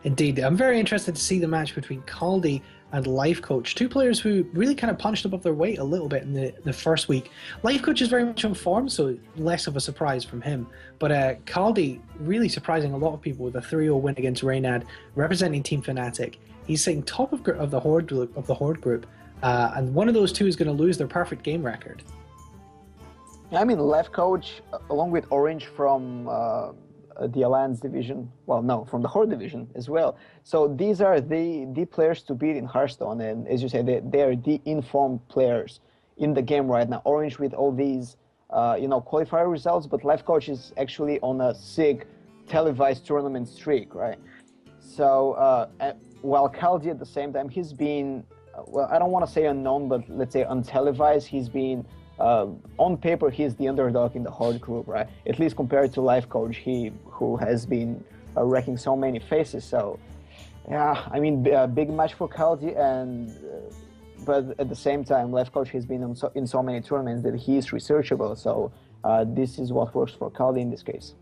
Indeed, I'm very interested to see the match between Kaldi and Life Coach, 2 players who really kind of punched above their weight a little bit in the first week. Life Coach is very much on form, so less of a surprise from him. But Kaldi really surprising a lot of people with a 3-0 win against Reynad, representing Team Fnatic. He's sitting top of the Horde group, and one of those 2 is going to lose their perfect game record. I mean, Life Coach, along with Orange from the Alliance division, from the Horde division as well. So these are the players to beat in Hearthstone, and as you say, they are the informed players in the game right now. Orange with all these, qualifier results, but Life Coach is actually on a sick televised tournament streak, right? So while Kaldi at the same time, he's been, I don't want to say unknown, but let's say untelevised. He's been on paper, he's the underdog in the Horde group, right? At least compared to Life Coach, who has been wrecking so many faces. So, yeah, I mean, a big match for Kaldi, but at the same time, Life Coach has been in so many tournaments that he is researchable. So this is what works for Kaldi in this case.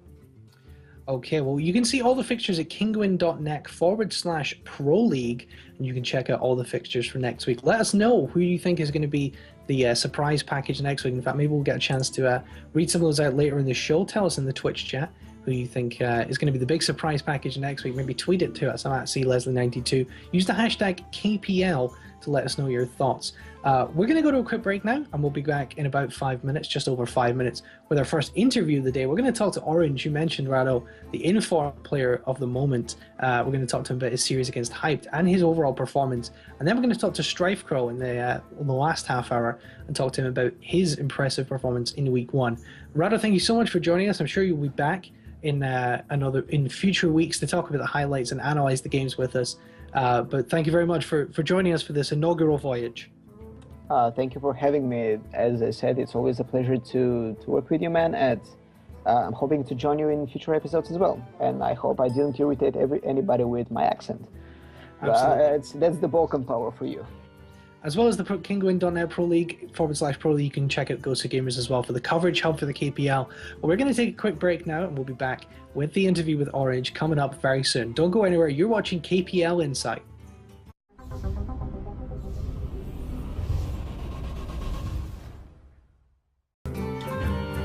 Okay, well, you can see all the fixtures at kinguin.net/Pro League, and you can check out all the fixtures for next week. Let us know who you think is going to be the surprise package next week. In fact, maybe we'll get a chance to read some of those out later in the show. Tell us in the Twitch chat who you think is going to be the big surprise package next week. Maybe tweet it to us. I'm at CLeslie92. Use the hashtag KPL to let us know your thoughts. We're going to go to a quick break now, and we'll be back in about 5 minutes, just over 5 minutes, with our first interview of the day. We're going to talk to Orange. You mentioned, Rado, the informed player of the moment. We're going to talk to him about his series against Hyped and his overall performance. And then we're going to talk to Strifecrow in the last half hour and talk to him about his impressive performance in week 1. Rado, thank you so much for joining us. I'm sure you'll be back in future weeks to talk about the highlights and analyze the games with us. But thank you very much for joining us for this inaugural voyage. Thank you for having me. As I said, it's always a pleasure to work with you, man. And I'm hoping to join you in future episodes as well. And I hope I didn't irritate anybody with my accent. That's the Balkan power for you. As well as the Kinguin.net Pro League /Pro League, you can check out Go To Gamers as well for the coverage hub for the KPL. Well, we're going to take a quick break now, and we'll be back with the interview with Orange coming up very soon. Don't go anywhere. You're watching KPL Insight.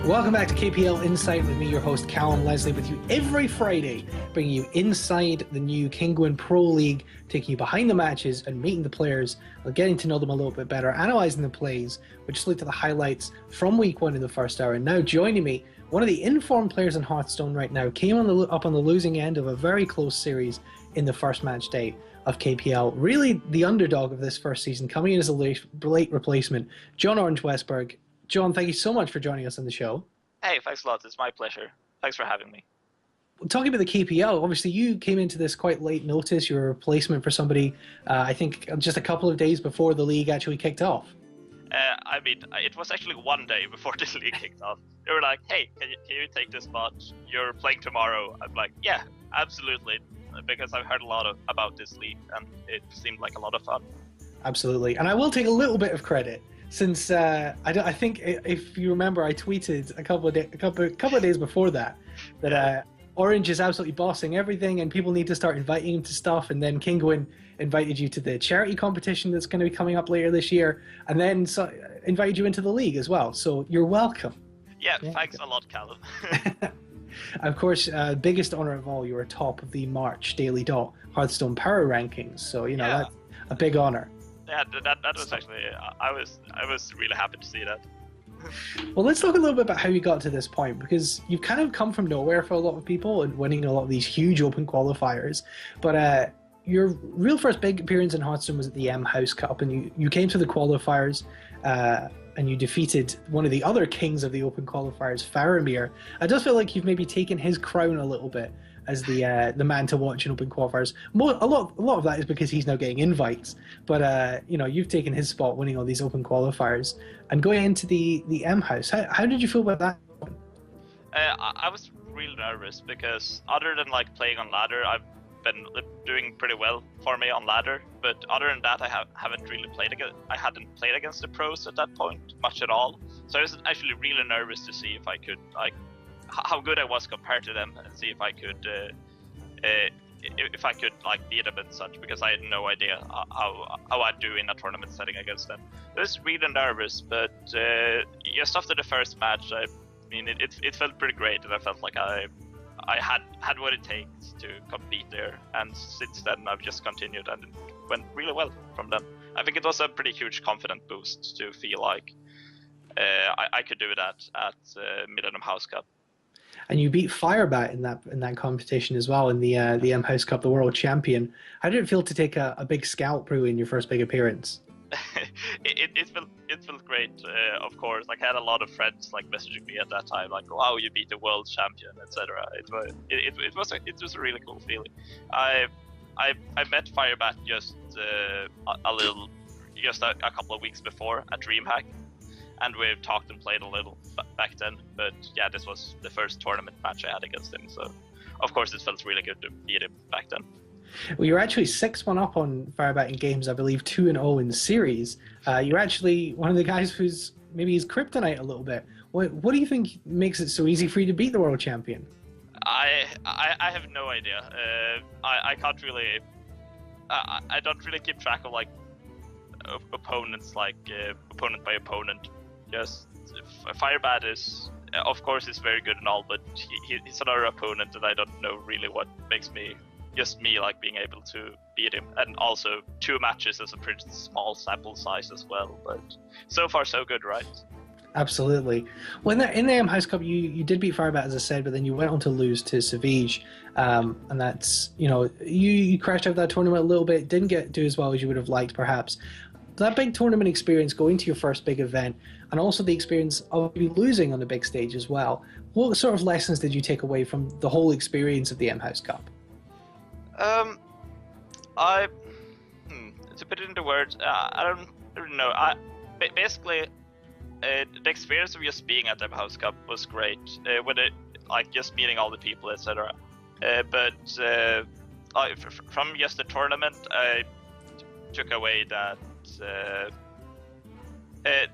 Welcome back to KPL Insight with me, your host Callum Leslie, with you every Friday, bringing you inside the new Kinguin Pro League, taking you behind the matches and meeting the players, getting to know them a little bit better, analysing the plays. We just looked at the highlights from week 1 in the first hour, and now joining me, one of the informed players in Hearthstone right now, came up on the losing end of a very close series in the first match day of KPL. Really the underdog of this first season, coming in as a late replacement, John Orange Westberg. John, thank you so much for joining us on the show. Hey, thanks a lot. It's my pleasure. Thanks for having me. Talking about the KPL, obviously you came into this quite late notice. You were a replacement for somebody, I think, just a couple of days before the league actually kicked off. I mean, it was actually one day before this league kicked off. They were like, hey, can you take this spot? You're playing tomorrow. I'm like, yeah, absolutely. Because I've heard a lot about this league, and it seemed like a lot of fun. Absolutely. And I will take a little bit of credit. Since I think if you remember, I tweeted a couple of days before that Orange is absolutely bossing everything, and people need to start inviting him to stuff. And then Kinguin invited you to the charity competition that's going to be coming up later this year, and then invited you into the league as well. So you're welcome. Yeah. Thanks a lot, Callum. Of course, biggest honor of all, you were top of the March Daily Dot Hearthstone Power Rankings. So that's a big honor. Yeah, that was actually, I was really happy to see that. Well, let's talk a little bit about how you got to this point, because you've kind of come from nowhere for a lot of people and winning a lot of these huge open qualifiers. But your real first big appearance in Hearthstone was at the M House Cup, and you came to the qualifiers and you defeated one of the other kings of the open qualifiers, Faramir. I just feel like you've maybe taken his crown a little bit as the man to watch in open qualifiers. A lot of that is because he's now getting invites, but you've taken his spot, winning all these open qualifiers and going into the M House. How did you feel about that? I was really nervous because other than like playing on ladder, I've been doing pretty well for me on ladder. But other than that, I haven't really played against. I hadn't played against the pros at that point much at all. So I was actually really nervous to see if I could how good I was compared to them, and see if I could beat them and such, because I had no idea how I'd do in a tournament setting against them. I was really nervous, but just after the first match, I mean it felt pretty great, and I felt like I had what it takes to compete there. And since then, I've just continued, and it went really well from then. I think it was a pretty huge confidence boost to feel like I could do that at Millennium House Cup. And you beat Firebat in that competition as well, in the M House Cup, the world champion. How did it feel to take a big scalp really in your first big appearance? it felt great, of course. Like, I had a lot of friends like messaging me at that time, like, "Wow, you beat the world champion," etc. It was a really cool feeling. I met Firebat just a couple of weeks before at DreamHack. And we've talked and played a little back then, but yeah, this was the first tournament match I had against him, so of course it felt really good to beat him back then. Well, you're actually 6-1 up on Firebat in games, I believe 2-0 in the series. You're actually one of the guys who's maybe his kryptonite a little bit. What do you think makes it so easy for you to beat the world champion? I have no idea. I can't really. I don't really keep track of like opponents, like opponent by opponent. Just Firebat is, of course, is very good and all, but he's another opponent, and I don't know really what makes me like being able to beat him. And also 2 matches is a pretty small sample size as well, but so far so good, right? Absolutely. Well, in the M House Cup, you did beat Firebat, as I said, but then you went on to lose to Savage, and that's, you crashed out that tournament a little bit, didn't do as well as you would have liked, perhaps. That big tournament experience, going to your first big event, and also the experience of losing on the big stage as well. What sort of lessons did you take away from the whole experience of the M House Cup? to put it into words, I don't really know. Basically, the experience of just being at the House Cup was great. With it, like just meeting all the people, etc. But from just the tournament, I took away that I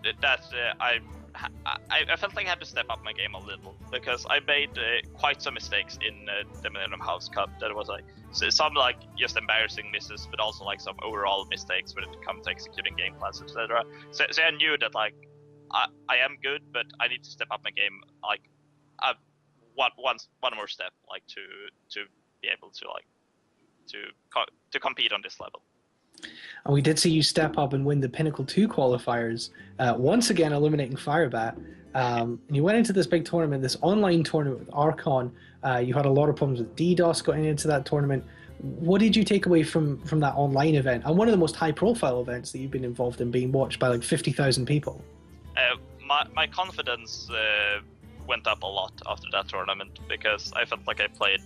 felt like I had to step up my game a little, because I made quite some mistakes in the Millennium House Cup. That was like some like just embarrassing misses, but also like some overall mistakes when it comes to executing game plans, etc. So I knew that like I am good, but I need to step up my game like one more step, like to be able to like to compete on this level. And we did see you step up and win the Pinnacle 2 qualifiers, once again eliminating Firebat. And you went into this big tournament, this online tournament with Archon. You had a lot of problems with DDoS going into that tournament. What did you take away from that online event, and one of the most high-profile events that you've been involved in, being watched by like 50,000 people? My confidence went up a lot after that tournament, because I felt like I played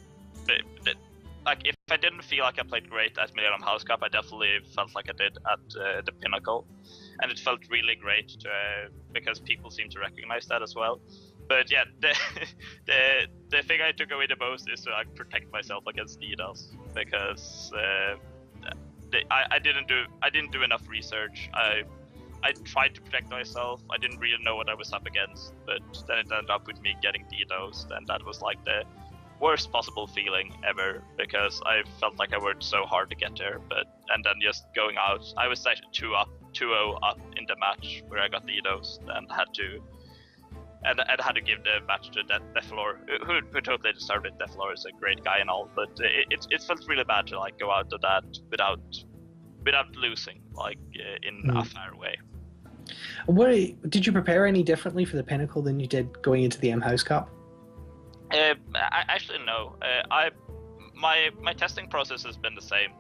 like if I didn't feel like I played great at Millennium House Cup, I definitely felt like I did at the Pinnacle, and it felt really great because people seem to recognize that as well. But yeah, the thing I took away the most is to like protect myself against DDoS, because I didn't do enough research. I tried to protect myself. I didn't really know what I was up against, but then it ended up with me getting DDoSed, and that was like the worst possible feeling ever, because I felt like I worked so hard to get there, and then just going out, I was actually 2-0 up in the match where I got DDoSed and had to give the match to Deflor, who totally deserved it. Deflor is a great guy and all, but it felt really bad to like go out of that without losing, like in a fair way. What did you prepare any differently for the Pinnacle than you did going into the M House Cup? Actually, no. My testing process has been the same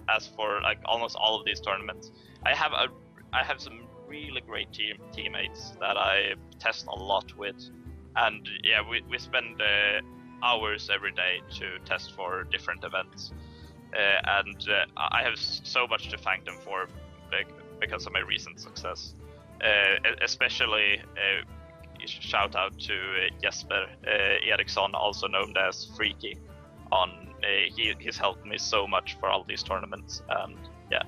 as for like almost all of these tournaments. I have some really great teammates that I test a lot with, and yeah, we spend hours every day to test for different events, and I have so much to thank them for because of my recent success, especially. Shout out to Jesper Eriksson, also known as Freaky. He's helped me so much for all these tournaments, and yeah.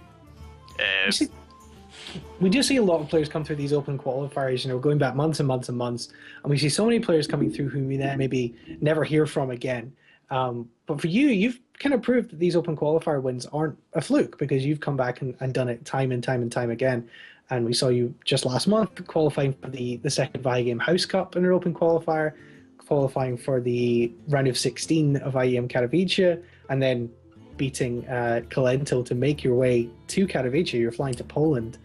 We do see a lot of players come through these open qualifiers, going back months and months and months, and we see so many players coming through who we then maybe never hear from again. But for you, you've kind of proved that these open qualifier wins aren't a fluke, because you've come back and done it time and time and time again. And we saw you just last month qualifying for the second VIGame House Cup in an open qualifier, qualifying for the round of 16 of IEM Katowice, and then beating Kalentil to make your way to Katowice. You're flying to Poland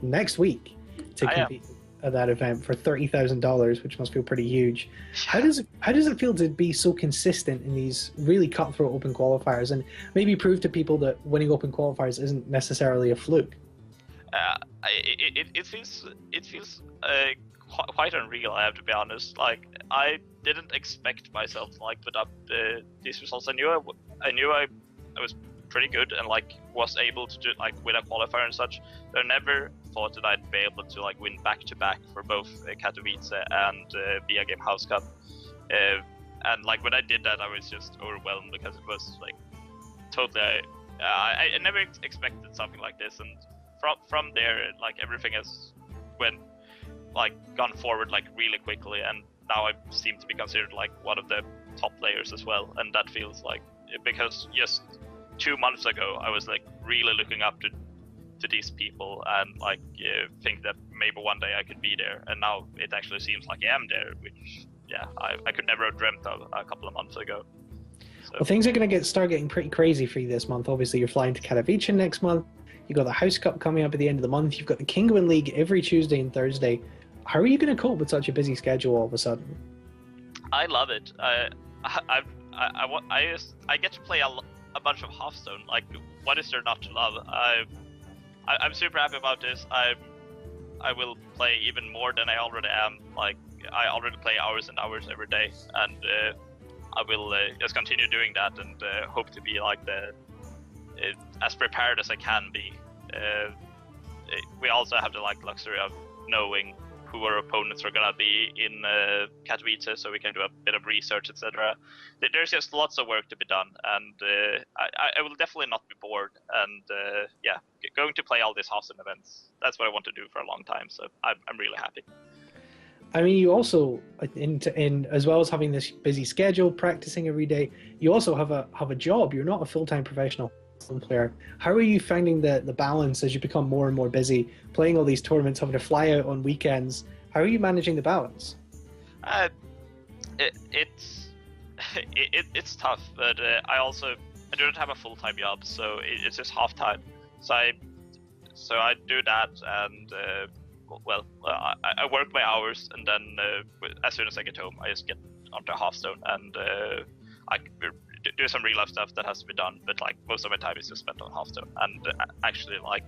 next week to compete at that event for $30,000, which must feel pretty huge. How does it feel to be so consistent in these really cutthroat open qualifiers, and maybe prove to people that winning open qualifiers isn't necessarily a fluke? It feels quite unreal, I have to be honest. Like, I didn't expect myself to like put up these results. I knew I was pretty good and like was able to do like win a qualifier and such. But I never thought that I'd be able to like win back to back for both Katowice and VIGame House Cup. And like when I did that, I was just overwhelmed, because it was like totally. I never expected something like this, and from there, like everything has gone forward like really quickly, and now I seem to be considered like one of the top players as well, and that feels like, because just 2 months ago I was like really looking up to these people and like think that maybe one day I could be there, and now it actually seems like I am there, which I could never have dreamt of a couple of months ago. So. Well, things are going to start getting pretty crazy for you this month. Obviously, you're flying to Katowice next month. You've got the House Cup coming up at the end of the month. You've got the Kinguin League every Tuesday and Thursday. How are you going to cope with such a busy schedule all of a sudden? I love it. I get to play a bunch of Hearthstone. Like, what is there not to love? I'm super happy about this. I will play even more than I already am. Like, I already play hours and hours every day, and I will just continue doing that, and hope to be like as prepared as I can be we also have the luxury of knowing who our opponents are gonna be in Katowice, so we can do a bit of research, etc. There's just lots of work to be done, and I will definitely not be bored. And going to play all these Houston events, that's what I want to do for a long time. So I'm really happy. I mean, you also, in as well as having this busy schedule, practicing every day, you also have a job. You're not a full-time professional player. How are you finding the balance as you become more and more busy, playing all these tournaments, having to fly out on weekends? How are you managing the balance? It's tough, but I do not have a full-time job, so it's just half-time. So I do that, and I work my hours, and then as soon as I get home, I just get onto Hearthstone, and I do some real life stuff that has to be done. But like most of my time is just spent on Hearthstone, and actually, like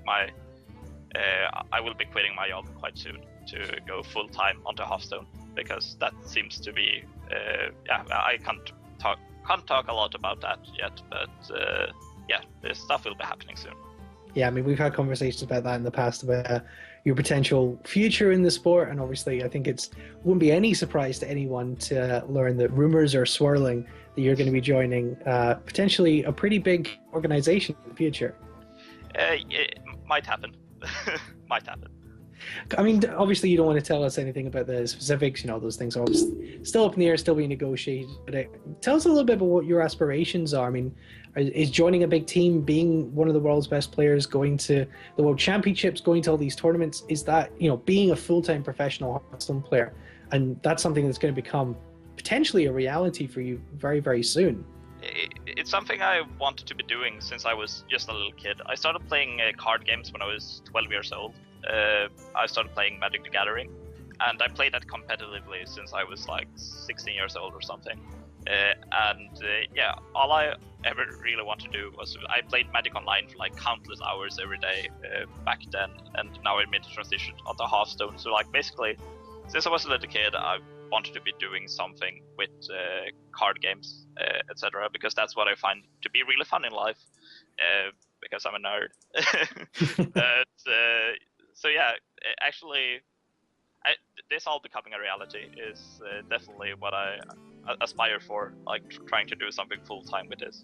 I will be quitting my job quite soon to go full time onto Hearthstone, because that seems to be I can't talk a lot about that yet, but this stuff will be happening soon. Yeah, I mean, we've had conversations about that in the past, about your potential future in the sport, and obviously I think wouldn't be any surprise to anyone to learn that rumors are swirling that you're going to be joining potentially a pretty big organization in the future. It might happen. Might happen. I mean, obviously you don't want to tell us anything about the specifics, those things are obviously still up in the air, still being negotiated, but tell us a little bit about what your aspirations are. I mean, is joining a big team, being one of the world's best players, going to the World Championships, going to all these tournaments, is that, being a full-time professional Hearthstone player, and that's something that's going to become potentially a reality for you very, very soon? It's something I wanted to be doing since I was just a little kid. I started playing card games when I was 12 years old. I started playing Magic the Gathering, and I played that competitively since I was like 16 years old or something. All I ever really wanted to do was I played Magic Online for like countless hours every day back then, and now I made the transition onto Hearthstone. So like basically, since I was a little kid, I wanted to be doing something with card games, etc., because that's what I find to be really fun in life, because I'm a nerd. Actually, this all becoming a reality is definitely what I aspire for, like trying to do something full-time with this.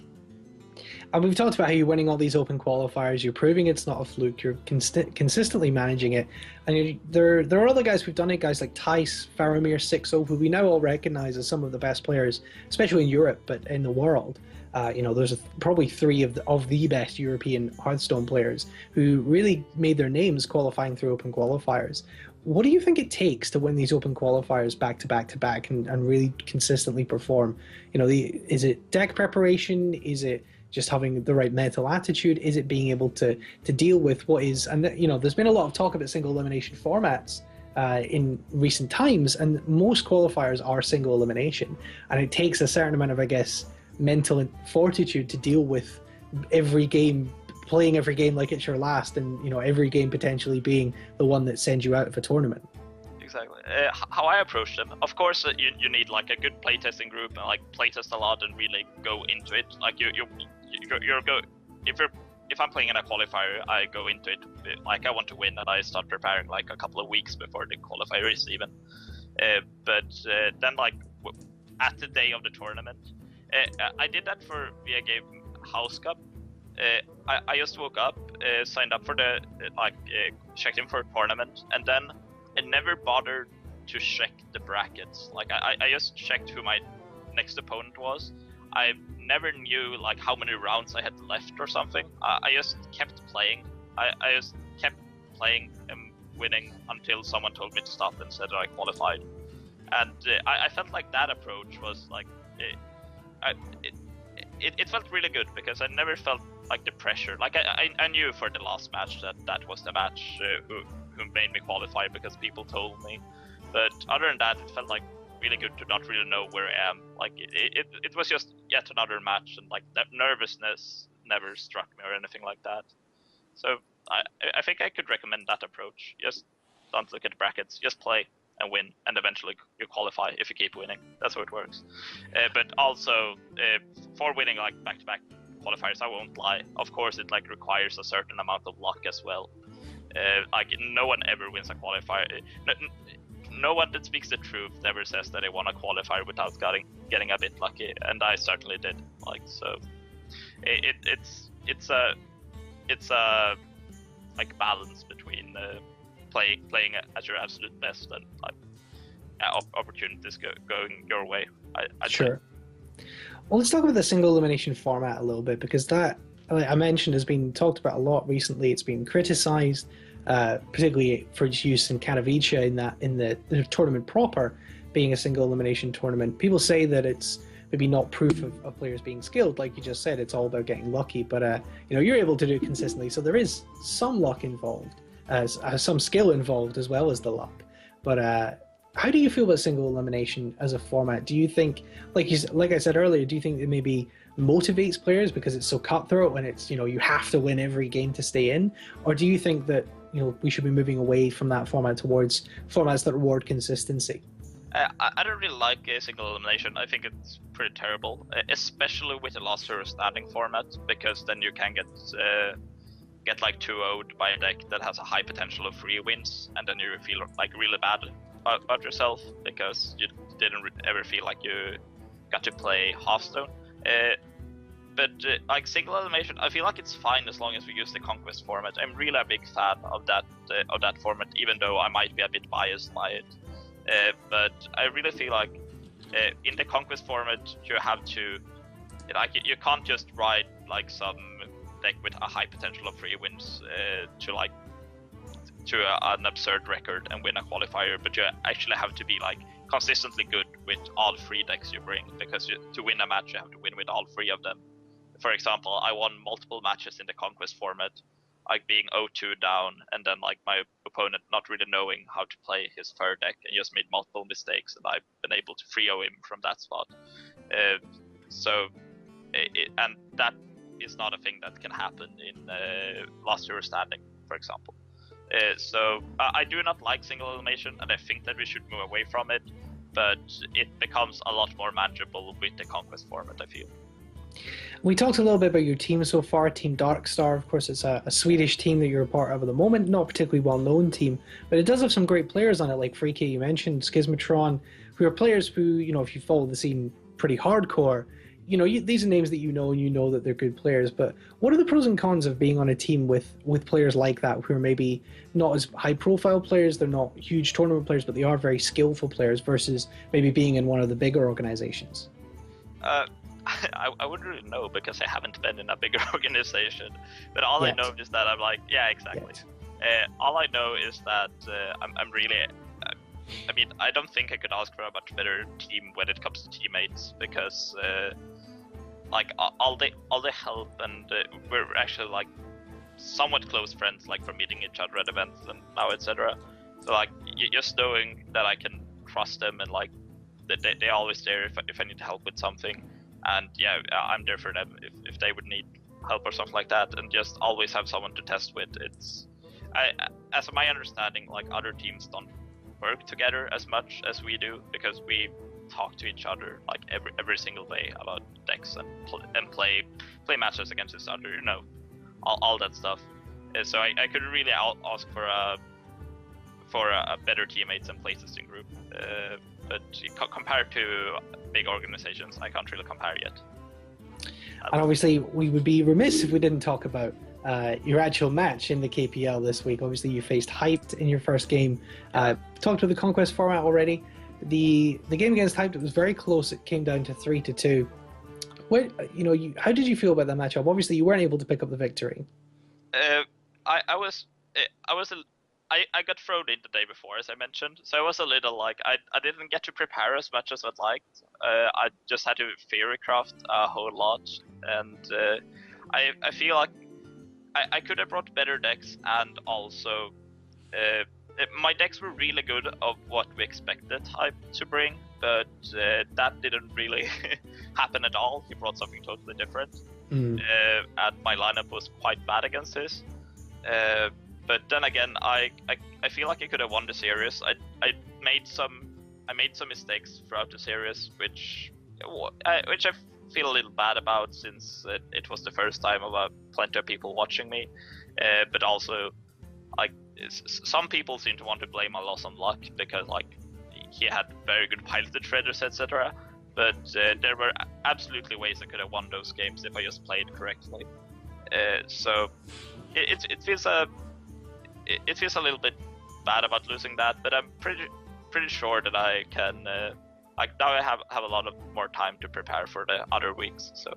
And we've talked about how you're winning all these open qualifiers, you're proving it's not a fluke, you're consistently managing it. And there are other guys who've done it, guys like Tice, Faramir, Sixo, who we now all recognize as some of the best players, especially in Europe, but in the world. There's probably three of the best European Hearthstone players who really made their names qualifying through open qualifiers. What do you think it takes to win these open qualifiers back to back to back and really consistently perform? Is it deck preparation? Is it just having the right mental attitude? Is it being able to deal with what is, and there's been a lot of talk about single elimination formats in recent times, and most qualifiers are single elimination, and it takes a certain amount of, I guess, mental fortitude to deal with every game, playing every game like it's your last, and every game potentially being the one that sends you out of a tournament. Exactly. How I approach them, of course, you need like a good playtesting group and like playtest a lot and really go into it. Like if I'm playing in a qualifier, I go into it like I want to win, and I start preparing like a couple of weeks before the qualifier is even. Then like at the day of the tournament, I did that for via game House Cup. I just woke up, signed up for checked in for a tournament, and then I never bothered to check the brackets. Like I just checked who my next opponent was. I never knew like how many rounds I had left or something. I just kept playing. I just kept playing and winning until someone told me to stop and said I qualified. And I felt like that approach was like it felt really good, because I never felt like the pressure. Like I knew for the last match that was the match who made me qualify, because people told me. But other than that, it felt like really good to not really know where I am. Like it was just yet another match, and like that nervousness never struck me or anything like that. So I think I could recommend that approach. Just don't look at the brackets, just play and win, and eventually you qualify if you keep winning. That's how it works. But also for winning like back-to-back qualifiers. I won't lie. Of course, it like requires a certain amount of luck as well. Like no one ever wins a qualifier. No one that speaks the truth ever says that they won a qualifier without getting a bit lucky, and I certainly did. Like so, it's a like balance between playing at your absolute best and like opportunities going your way. I'd Sure. Say. Well, let's talk about the single elimination format a little bit, because that, like I mentioned, has been talked about a lot recently. It's been criticized, particularly for its use in Katowice in the tournament proper being a single elimination tournament. People say that it's maybe not proof of players being skilled, like you just said. It's all about getting lucky, but you're able to do it consistently, so there is some luck involved, some skill involved as well as the luck. But how do you feel about single elimination as a format? Do you think, like I said earlier, do you think it maybe motivates players because it's so cutthroat and it's you have to win every game to stay in, or do you think that we should be moving away from that format towards formats that reward consistency? I don't really like a single elimination. I think it's pretty terrible, especially with the last hero standing format, because then you can get like 2-0'd by a deck that has a high potential of 3 wins, and then you feel like really bad about yourself because you didn't ever feel like you got to play Hearthstone. But like single elimination, I feel like it's fine as long as we use the Conquest format. I'm really a big fan of that format, even though I might be a bit biased by it. But I really feel like in the Conquest format, you have to you can't just ride like some deck with a high potential of 3 wins to an absurd record and win a qualifier, but you actually have to be like consistently good with all 3 decks you bring, because to win a match you have to win with all 3 of them. For example, I won multiple matches in the Conquest format, like being 0-2 down, and then like my opponent not really knowing how to play his third deck and just made multiple mistakes, and I've been able to 3-0 him from that spot. And that is not a thing that can happen in last hero standing, for example. So I do not like single elimination, and I think that we should move away from it, but it becomes a lot more manageable with the Conquest format, I feel. We talked a little bit about your team so far, Team Darkstar. Of course, it's a Swedish team that you're a part of at the moment, not a particularly well-known team, but it does have some great players on it, like Freaky, you mentioned, Schismatron, who are players who, if you follow the scene pretty hardcore, these are names that and you know that they're good players. But what are the pros and cons of being on a team with players like that, who are maybe not as high-profile players, they're not huge tournament players, but they are very skillful players, versus maybe being in one of the bigger organizations? I wouldn't really know, because I haven't been in a bigger organization. But all I know is that I'm like, yeah, exactly. All I know is that I'm really... I mean, I don't think I could ask for a much better team when it comes to teammates, because like all the help, and we're actually like somewhat close friends, like from meeting each other at events and now, etc. So like just knowing that I can trust them, and like they're always there if I need help with something, and yeah, I'm there for them if they would need help or something like that, and just always have someone to test with. As my understanding, like other teams don't work together as much as we do, because we talk to each other like every single day about decks and play matches against each other, all that stuff. So I could really ask for a better teammates and playtesting group, but compared to big organizations, I can't really compare yet. And obviously, we would be remiss if we didn't talk about your actual match in the KPL this week. Obviously, you faced Hyped in your first game. Talked about the Conquest format already. The game against Hyped, it was very close. It came down to 3-2. How did you feel about that matchup? Obviously, you weren't able to pick up the victory. I got thrown in the day before, as I mentioned, so I was a little like I didn't get to prepare as much as I'd liked. I just had to theory craft a whole lot, and I feel like I could have brought better decks, and also my decks were really good of what we expected Hype to bring, but that didn't really happen at all. He brought something totally different, and my lineup was quite bad against his. But then again, I feel like I could have won the series. I made some mistakes throughout the series, which which I feel a little bad about, since it was the first time of plenty of people watching me, but also like some people seem to want to blame my loss on luck, because like he had very good piloted shredders, etc. But there were absolutely ways I could have won those games if I just played correctly. So it feels a little bit bad about losing that, but I'm pretty sure that I can. Like now I have a lot of more time to prepare for the other weeks, so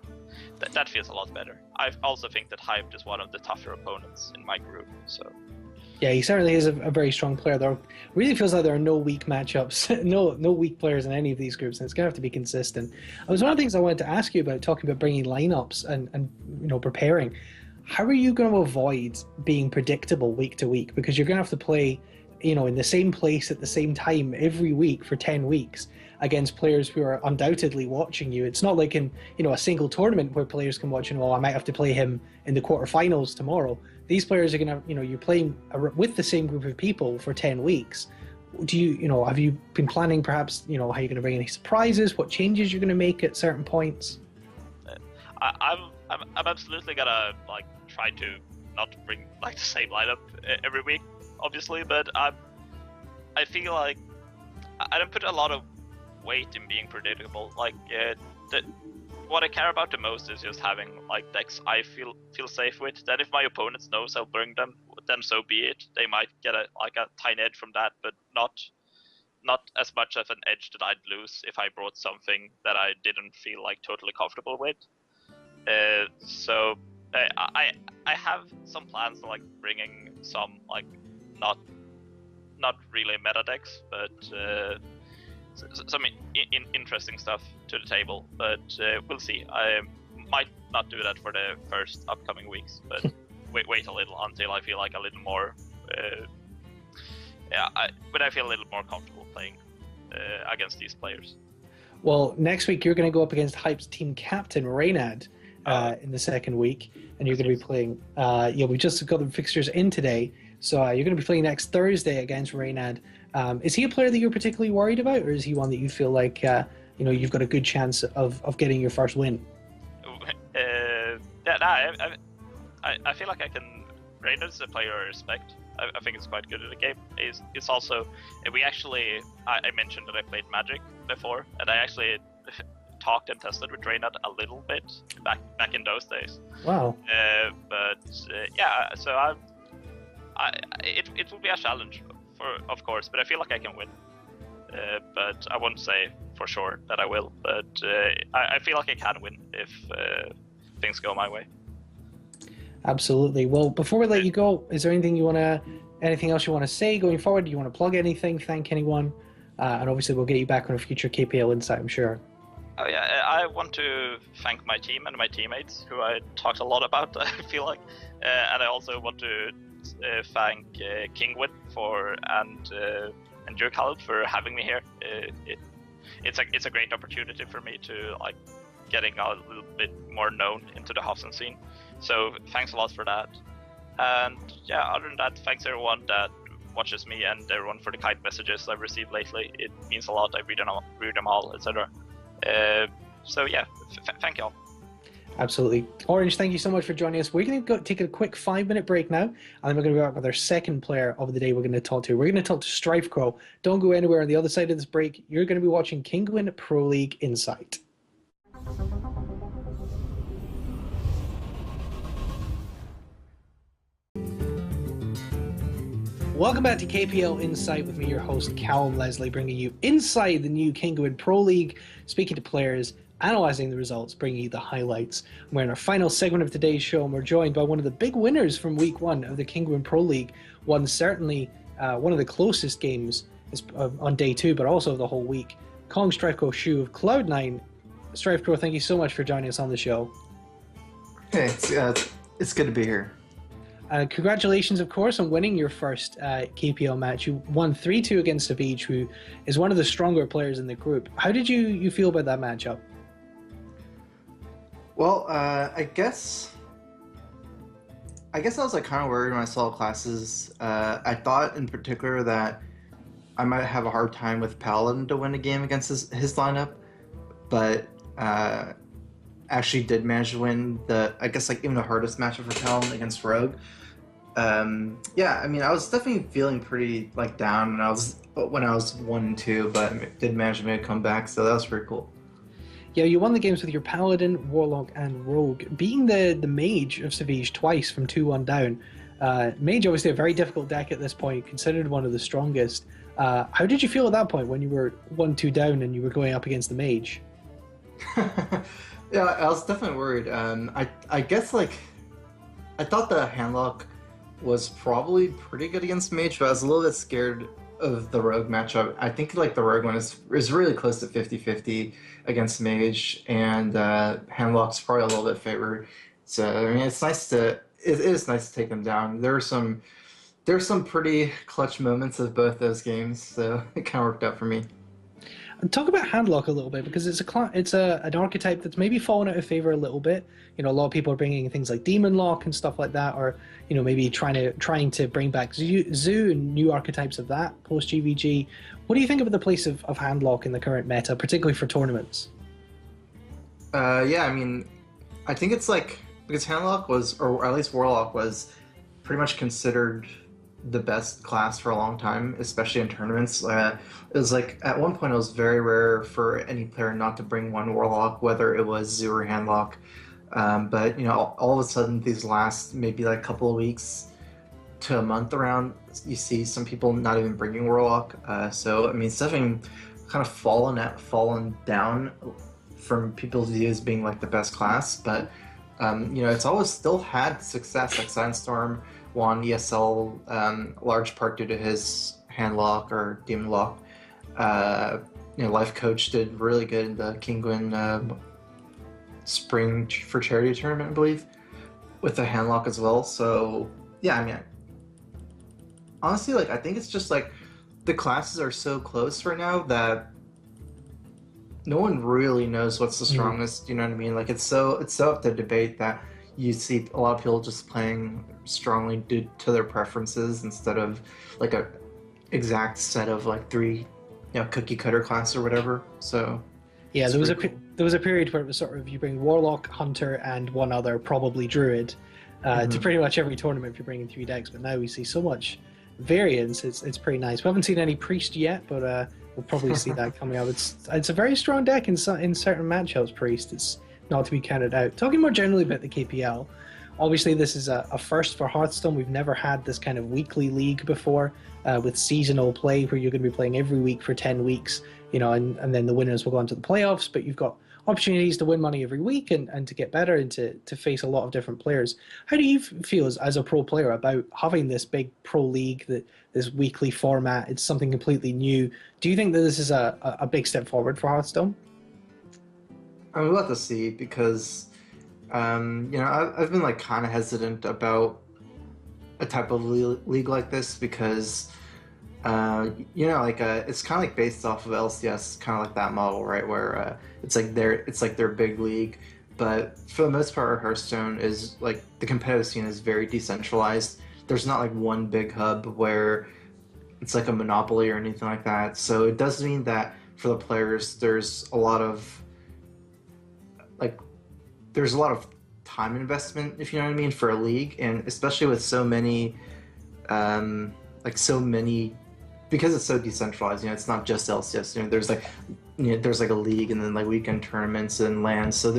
that feels a lot better. I also think that Hyped is one of the tougher opponents in my group. So yeah, he certainly is a very strong player. There really feels like there are no weak matchups, no weak players in any of these groups, and it's gonna have to be consistent. It was one of the things I wanted to ask you about, talking about bringing lineups and preparing. How are you going to avoid being predictable week to week? Because you're going to have to play, in the same place at the same time every week for 10 weeks against players who are undoubtedly watching you. It's not like in, a single tournament where players can watch, I might have to play him in the quarterfinals tomorrow. These players are going to, you're playing with the same group of people for 10 weeks. Do you, have you been planning perhaps, how you're going to bring any surprises, what changes you're going to make at certain points? I'm absolutely gonna like try to not bring like the same lineup every week, obviously, but I feel like I don't put a lot of weight in being predictable. Like what I care about the most is just having like decks I feel safe with. Then if my opponents knows I'll bring them, then so be it. They might get a tiny edge from that, but not as much of an edge that I'd lose if I brought something that I didn't feel like totally comfortable with. So I have some plans to like bringing some like not really meta decks, but some interesting stuff to the table. But we'll see. I might not do that for the first upcoming weeks, but wait a little until I feel like a little more. But I feel a little more comfortable playing against these players. Well, next week you're going to go up against Hype's team captain Reynad. In the second week, and you're going to be playing. We just got the fixtures in today, so you're going to be playing next Thursday against Reynad. Is he a player that you're particularly worried about, or is he one that you feel like you've got a good chance of getting your first win? I feel like I can. Reynad's a player I respect. I think it's quite good at the game. It's also I mentioned that I played Magic before, and I actually talked and tested with Reynad a little bit back in those days. Wow. So it will be a challenge of course, but I feel like I can win. But I won't say for sure that I will. But I feel like I can win if things go my way. Absolutely. Well, before we let you go, is there anything else you want to say going forward? Do you want to plug anything? Thank anyone? And obviously, we'll get you back on a future KPL Insight, I'm sure. Oh yeah, I want to thank my team and my teammates, who I talked a lot about, I feel like. And I also want to thank Kingwin and Drew Khaled for having me here. It's a great opportunity for me to like getting a little bit more known into the Hobson scene. So thanks a lot for that. And yeah, other than that, thanks everyone that watches me and everyone for the kind messages I've received lately. It means a lot. I read them all, etc. So yeah, thank you all. Absolutely. Orange, thank you so much for joining us. We're going to take a quick 5-minute break now, and then we're going to be back with our second player of the day we're going to talk to. We're going to talk to Strife Crow. Don't go anywhere. On the other side of this break, you're going to be watching Kinguin Pro League Insight. Welcome back to KPL Insight with me, your host, Callum Leslie, bringing you inside the new Kinguin Pro League, speaking to players, analyzing the results, bringing you the highlights. We're in our final segment of today's show, and we're joined by one of the big winners from week 1 of the Kinguin Pro League. One certainly one of the closest games on day 2, but also the whole week. Kong Strifeko Shu of Cloud9. Strife Pro, thank you so much for joining us on the show. Hey, it's good to be here. Congratulations, of course, on winning your first KPL match. You won 3-2 against Savage, who is one of the stronger players in the group. How did you feel about that matchup? Well, I guess I was like kind of worried when I saw classes. I thought in particular that I might have a hard time with Paladin to win a game against his lineup, but actually did manage to win I guess like even the hardest matchup for Talon against Rogue. Yeah, I mean, I was definitely feeling pretty like down when I was 1-2, but did manage to make a comeback, so that was pretty cool. Yeah, you won the games with your Paladin, Warlock, and Rogue, beating the Mage of Savige twice from 2-1 down. Mage, obviously a very difficult deck at this point, considered one of the strongest. How did you feel at that point when you were 1-2 down and you were going up against the Mage? Yeah, I was definitely worried. I guess like I thought the handlock was probably pretty good against Mage, but I was a little bit scared of the Rogue matchup. I think like the Rogue one is really close to 50-50 against Mage, and handlock's probably a little bit favored. So I mean, it is nice to take them down. There's some pretty clutch moments of both those games, so it kind of worked out for me. Talk about handlock a little bit, because it's an archetype that's maybe fallen out of favor a little bit. You know, a lot of people are bringing things like Demon Lock and stuff like that, or you know, maybe trying to bring back Zoo and new archetypes of that post GVG. What do you think about the place of handlock in the current meta, particularly for tournaments? Yeah, I mean, I think it's like because handlock was, or at least Warlock was, pretty much considered the best class for a long time, especially in tournaments. It was like at one point it was very rare for any player not to bring one Warlock, whether it was Zoo or handlock. But you know, all of a sudden these last maybe like a couple of weeks to a month around, you see some people not even bringing Warlock. So I mean, it's definitely kind of fallen down from people's views being like the best class, but you know, it's always still had success. Like Sandstorm won ESL large part due to his handlock or Demon Lock. You know, Life Coach did really good in the Kinguin Spring for Charity tournament, I believe, with the handlock as well. So yeah, I mean, honestly, like I think it's just like the classes are so close right now that no one really knows what's the strongest. You know what I mean? Like it's so up to debate that you see a lot of people just playing strongly due to their preferences instead of like a exact set of like 3, you know, cookie cutter class or whatever. So yeah, there was a period where it was sort of you bring Warlock, Hunter, and one other, probably Druid, to pretty much every tournament if you're bringing 3 decks. But now we see so much variance. It's pretty nice. We haven't seen any Priest yet, but we'll probably see that coming up. It's a very strong deck in certain matchups. Priest, it's not to be counted out. Talking more generally about the KPL, obviously this is a first for Hearthstone. We've never had this kind of weekly league before, with seasonal play where you're going to be playing every week for 10 weeks, you know, and then the winners will go on to the playoffs, but you've got opportunities to win money every week and to get better and to face a lot of different players. How do you feel as a pro player about having this big pro league, this weekly format? It's something completely new. Do you think that this is a big step forward for Hearthstone? I'm about to see because, you know, I've been like kind of hesitant about a type of league like this because, you know, like it's kind of like based off of LCS, kind of like that model, right? Where it's like their big league, but for the most part, Hearthstone is like the competitive scene is very decentralized. There's not like one big hub where it's like a monopoly or anything like that. So it does mean that for the players, there's a lot of time investment, if you know what I mean, for a league, and especially with so many, because it's so decentralized. You know, it's not just LCS. You know, there's like a league and then like weekend tournaments and LANs. So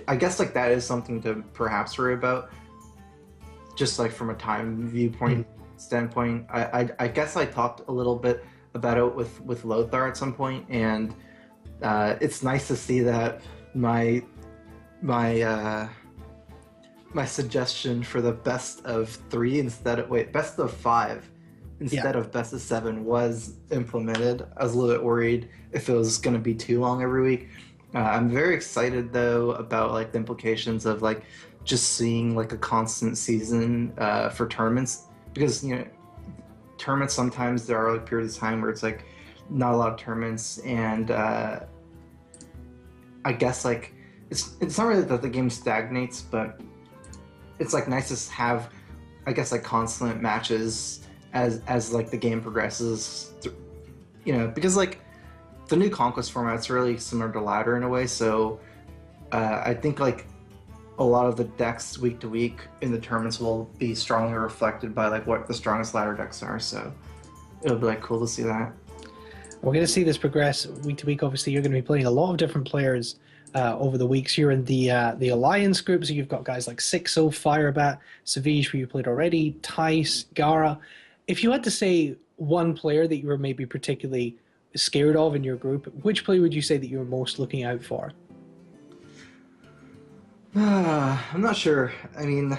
I guess like that is something to perhaps worry about, just like from a time viewpoint standpoint. I guess I talked a little bit about it with Lothar at some point, and it's nice to see that my suggestion for the best of 3 best of 5 instead of best of 7 was implemented. I was a little bit worried if it was going to be too long every week. I'm very excited though about like the implications of like just seeing like a constant season for tournaments, because you know, tournaments sometimes there are like periods of time where it's like not a lot of tournaments, and I guess like it's not really that the game stagnates, but it's like nice to have, I guess, like constant matches as like the game progresses, you know, because like the new conquest format's really similar to ladder in a way. So I think like a lot of the decks week to week in the tournaments will be strongly reflected by like what the strongest ladder decks are. So it'll be like cool to see that. We're going to see this progress week to week. Obviously, you're going to be playing a lot of different players over the weeks. You're in the Alliance group, so you've got guys like Sixo, Firebat, Savage, who you played already, Tice, Gara. If you had to say one player that you were maybe particularly scared of in your group, which player would you say that you were most looking out for? I'm not sure. I mean,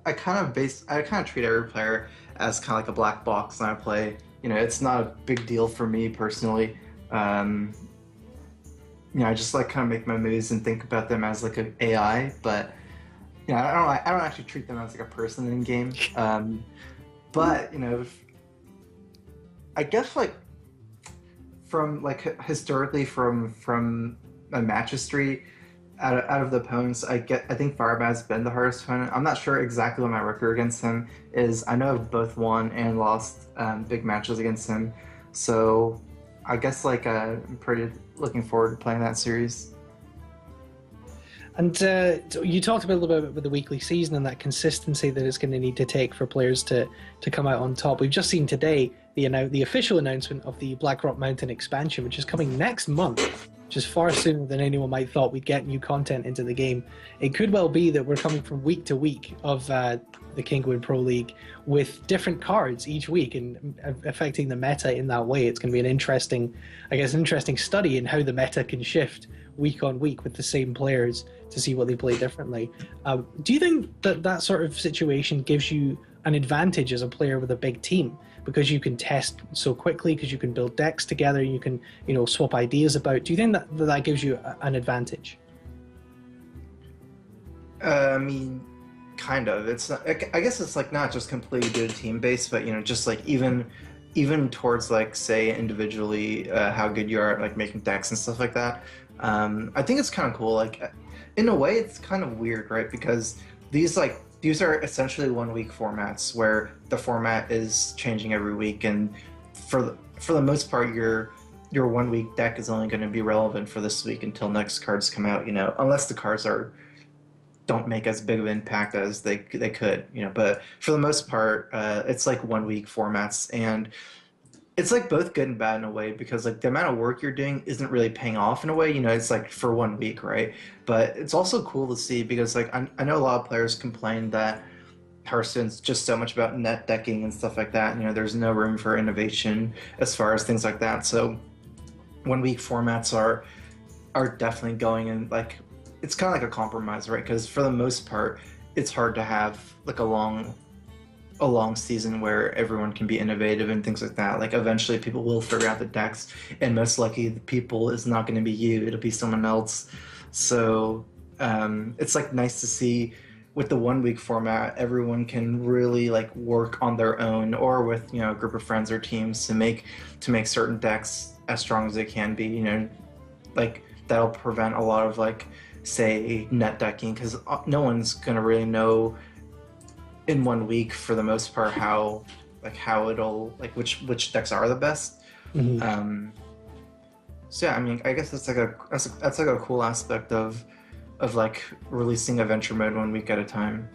I kind of treat every player as kind of like a black box when I play. You know, it's not a big deal for me personally. Um, you know, I just like kind of make my moves and think about them as like an AI, but you know, I don't actually treat them as like a person in game. But you know, I guess like from like historically from my match history, out of the opponents, I think Firebat's been the hardest opponent. I'm not sure exactly what my record against him is. I know I've both won and lost big matches against him, so I guess like I'm pretty looking forward to playing that series. And so you talked about a little bit with the weekly season and that consistency that it's going to need to take for players to come out on top. We've just seen today the official announcement of the Blackrock Mountain expansion, which is coming next month, which is far sooner than anyone might thought we'd get new content into the game. It could well be that we're coming from week to week of the Kinguin Pro League with different cards each week and affecting the meta in that way. It's going to be an interesting study in how the meta can shift week on week with the same players to see what they play differently. Do you think that sort of situation gives you an advantage as a player with a big team, because you can test so quickly, because you can build decks together, you can swap ideas about? Do you think that gives you an advantage? I mean, kind of. It's not, I guess it's like not just completely due to team based, but just like even towards like say individually how good you are at like making decks and stuff like that. I think it's kind of cool. Like in a way, it's kind of weird, right? Because these are essentially 1 week formats where the format is changing every week, and for the most part, your 1 week deck is only going to be relevant for this week until next cards come out. Unless the cards don't make as big of an impact as they could. But for the most part, it's like 1 week formats, and it's like both good and bad in a way, because like the amount of work you're doing isn't really paying off in a way. It's like for 1 week, right? But it's also cool to see, because like I know a lot of players complain that Hearthstone's just so much about net decking and stuff like that. There's no room for innovation as far as things like that. So 1 week formats are definitely going in, like, it's kind of like a compromise, right? Because for the most part, it's hard to have like a long season where everyone can be innovative and things like that. Like eventually people will figure out the decks, and most likely the people is not going to be you, it'll be someone else. So it's like nice to see with the 1 week format, everyone can really like work on their own or with a group of friends or teams to make certain decks as strong as they can be. Like that'll prevent a lot of like say net decking, because no one's gonna really know in 1 week for the most part how it'll like which decks are the best. Mm-hmm. So yeah, I mean, I guess that's like a cool aspect of like releasing adventure mode 1 week at a time.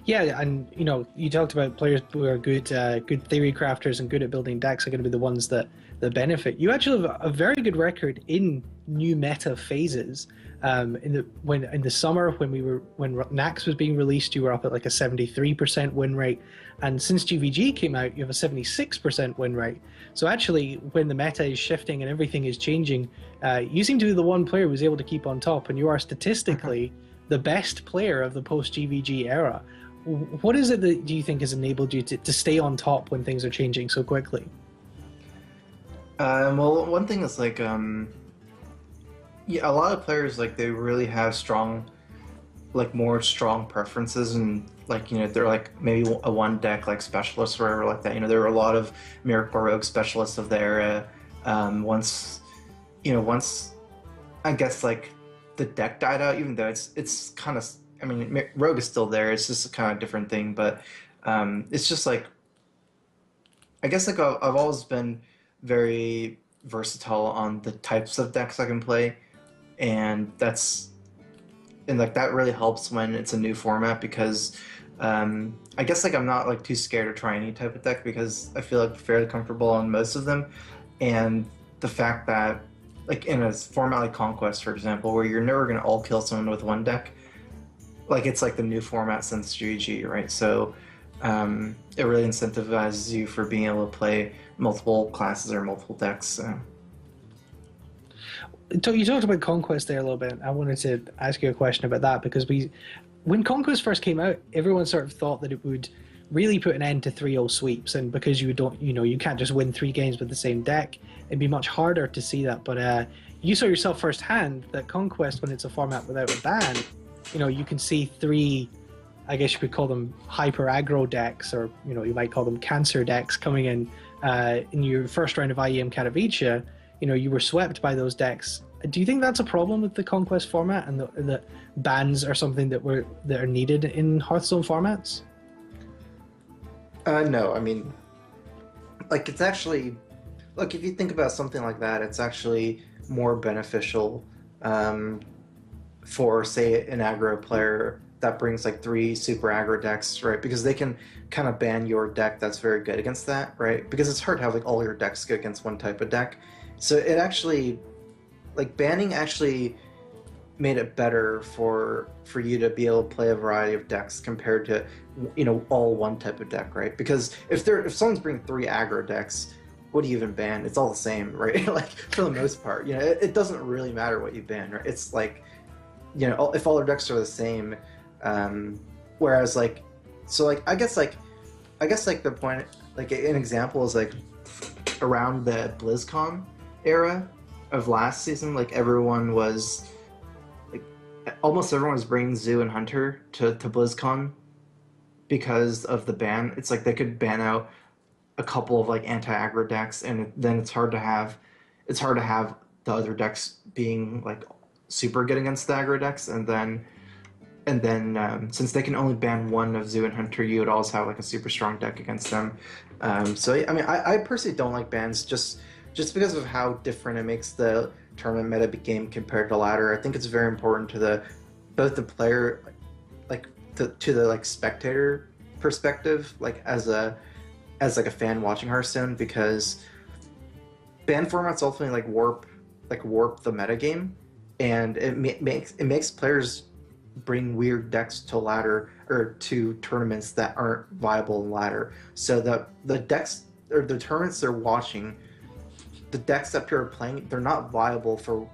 Yeah, and you talked about players who are good theory crafters and good at building decks are going to be the ones that benefit. You actually have a very good record in new meta phases. In the summer when Nax was being released, you were up at like a 73% win rate, and since GVG came out, you have a 76% win rate. So actually, when the meta is shifting and everything is changing, you seem to be the one player who was able to keep on top, and you are statistically the best player of the post GVG era. What is it that do you think has enabled you to stay on top when things are changing so quickly? Well, one thing is like yeah, a lot of players like they really have more strong preferences, and like they're like maybe a one deck like specialist or whatever like that. There were a lot of Miracle Rogue specialists of the era. Once I guess like the deck died out, even though it's kind of, I mean, Rogue is still there. It's just a kind of different thing, but it's just like I guess like I've always been very versatile on the types of decks I can play, and like that really helps when it's a new format because I guess like I'm not like too scared to try any type of deck because I feel like fairly comfortable on most of them, and the fact that like in a format like Conquest, for example, where you're never gonna all kill someone with one deck, like it's like the new format since GG, right? So it really incentivizes you for being able to play multiple classes or multiple decks. So. You talked about Conquest there a little bit. I wanted to ask you a question about that because when Conquest first came out, everyone sort of thought that it would really put an end to 3-0 sweeps, and because you can't just win 3 games with the same deck, it'd be much harder to see that. But you saw yourself firsthand that Conquest, when it's a format without a ban, you can see 3, I guess you could call them hyper aggro decks, or you might call them cancer decks coming in your first round of IEM Katowice. You were swept by those decks. Do you think that's a problem with the Conquest format, and that bans are something that are needed in Hearthstone formats? No, I mean, like it's actually, look, if you think about something like that, it's actually more beneficial for, say, an aggro player that brings like 3 super aggro decks, right? Because they can kind of ban your deck that's very good against that, right? Because it's hard to have like all your decks good against one type of deck. So it actually, like banning actually made it better for you to be able to play a variety of decks compared to all one type of deck, right? Because if someone's bringing 3 aggro decks, what do you even ban? It's all the same, right? Like for the most part, it doesn't really matter what you ban, right? It's like if all their decks are the same, whereas like I guess the point, like an example is like around the BlizzCon era of last season, like everyone was like almost everyone was bringing Zoo and Hunter to BlizzCon because of the ban. It's like they could ban out a couple of like anti-aggro decks, and then it's hard to have the other decks being like super good against the aggro decks, and then since they can only ban one of Zoo and Hunter, you would always have like a super strong deck against them. So I mean, I personally don't like bans just because of how different it makes the tournament meta game compared to ladder. I think it's very important to both the player, like to the like spectator perspective, like as a fan watching Hearthstone, because ban formats ultimately like warp the meta game, and it makes players bring weird decks to ladder or to tournaments that aren't viable in ladder. So the decks or the tournaments they're watching, the decks that people are playing, they're not viable for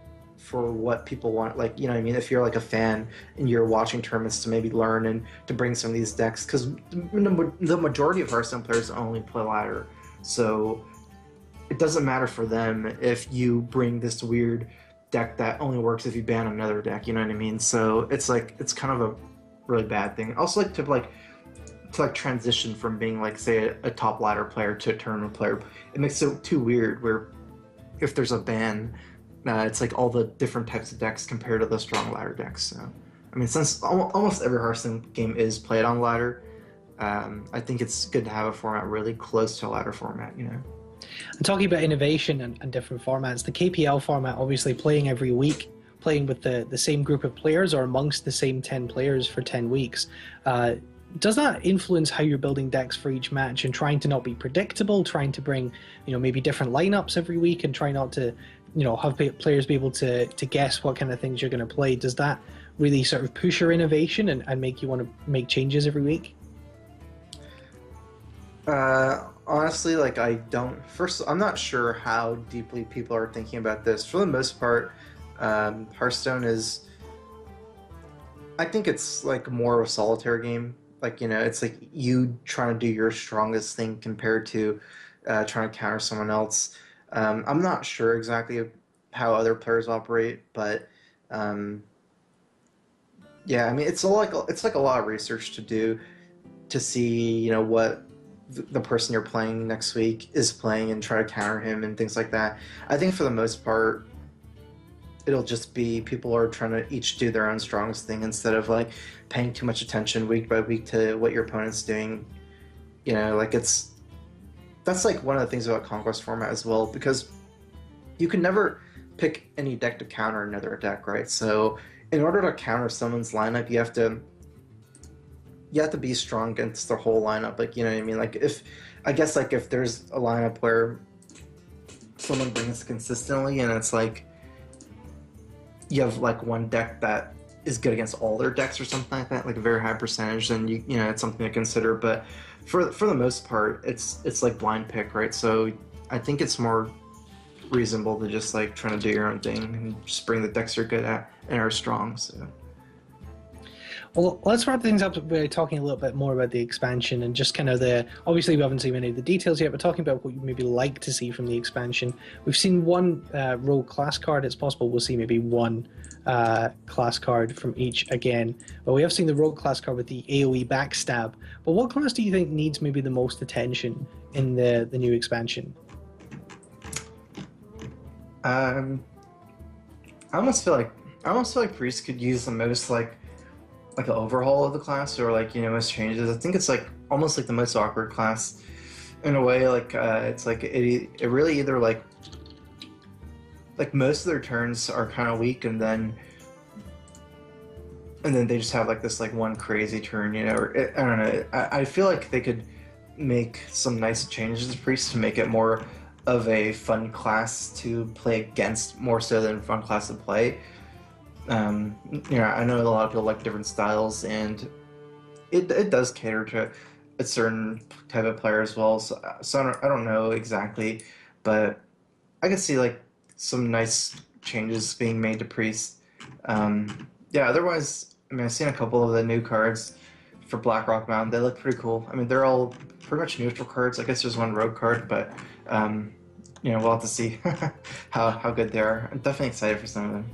what people want. Like, what I mean? If you're like a fan and you're watching tournaments to maybe learn and to bring some of these decks, because the majority of Hearthstone players only play ladder, so it doesn't matter for them if you bring this weird deck that only works if you ban another deck. You know what I mean? So it's like it's kind of a really bad thing. Also, like to transition from being like, say, a top ladder player to a tournament player, it makes it too weird where if there's a ban, it's like all the different types of decks compared to the strong ladder decks. So I mean, since almost every Hearthstone game is played on ladder, I think it's good to have a format really close to a ladder format, And talking about innovation and different formats, the KPL format, obviously playing every week, playing with the same group of players or amongst the same 10 players for 10 weeks, does that influence how you're building decks for each match and trying to not be predictable, trying to bring, maybe different lineups every week and try not to, have players be able to guess what kind of things you're going to play? Does that really sort of push your innovation and make you want to make changes every week? Honestly, like I'm not sure how deeply people are thinking about this. For the most part, Hearthstone is, I think it's like more of a solitaire game. Like, it's like you trying to do your strongest thing compared to trying to counter someone else. I'm not sure exactly how other players operate, but yeah, I mean, it's like a lot of research to do to see, what the person you're playing next week is playing and try to counter him and things like that. I think for the most part, it'll just be people are trying to each do their own strongest thing instead of like paying too much attention week by week to what your opponent's doing. Like that's like one of the things about Conquest format as well, because you can never pick any deck to counter another deck, right? So in order to counter someone's lineup, you have to be strong against their whole lineup. Like, you know what I mean? Like if there's a lineup where someone brings consistently and it's like you have like one deck that is good against all their decks or something like that, like a very high percentage, then you know it's something to consider. But for the most part, it's like blind pick, right? So I think it's more reasonable to just like trying to do your own thing and just bring the decks you're good at and are strong. So. Well, let's wrap things up by talking a little bit more about the expansion and just kind of obviously we haven't seen any of the details yet, but talking about what you maybe like to see from the expansion. We've seen one rogue class card. It's possible we'll see maybe one class card from each again. But we have seen the rogue class card with the AoE backstab. But what class do you think needs maybe the most attention in the new expansion? I almost feel like Priest could use the most like an overhaul of the class, or like, you know, most changes. I think it's like almost like the most awkward class in a way. Like it's like it really either like most of their turns are kind of weak, and then they just have like this like one crazy turn, you know. Or I don't know. I feel like they could make some nice changes to Priest to make it more of a fun class to play against, more so than fun class to play. You know, I know a lot of people like different styles, and it does cater to a certain type of player as well. So I don't know exactly, but I can see like some nice changes being made to Priest. Yeah, otherwise, I mean, I've seen a couple of the new cards for Blackrock Mountain. They look pretty cool. I mean, they're all pretty much neutral cards. I guess there's one rogue card, but you know, we'll have to see how good they are. I'm definitely excited for some of them.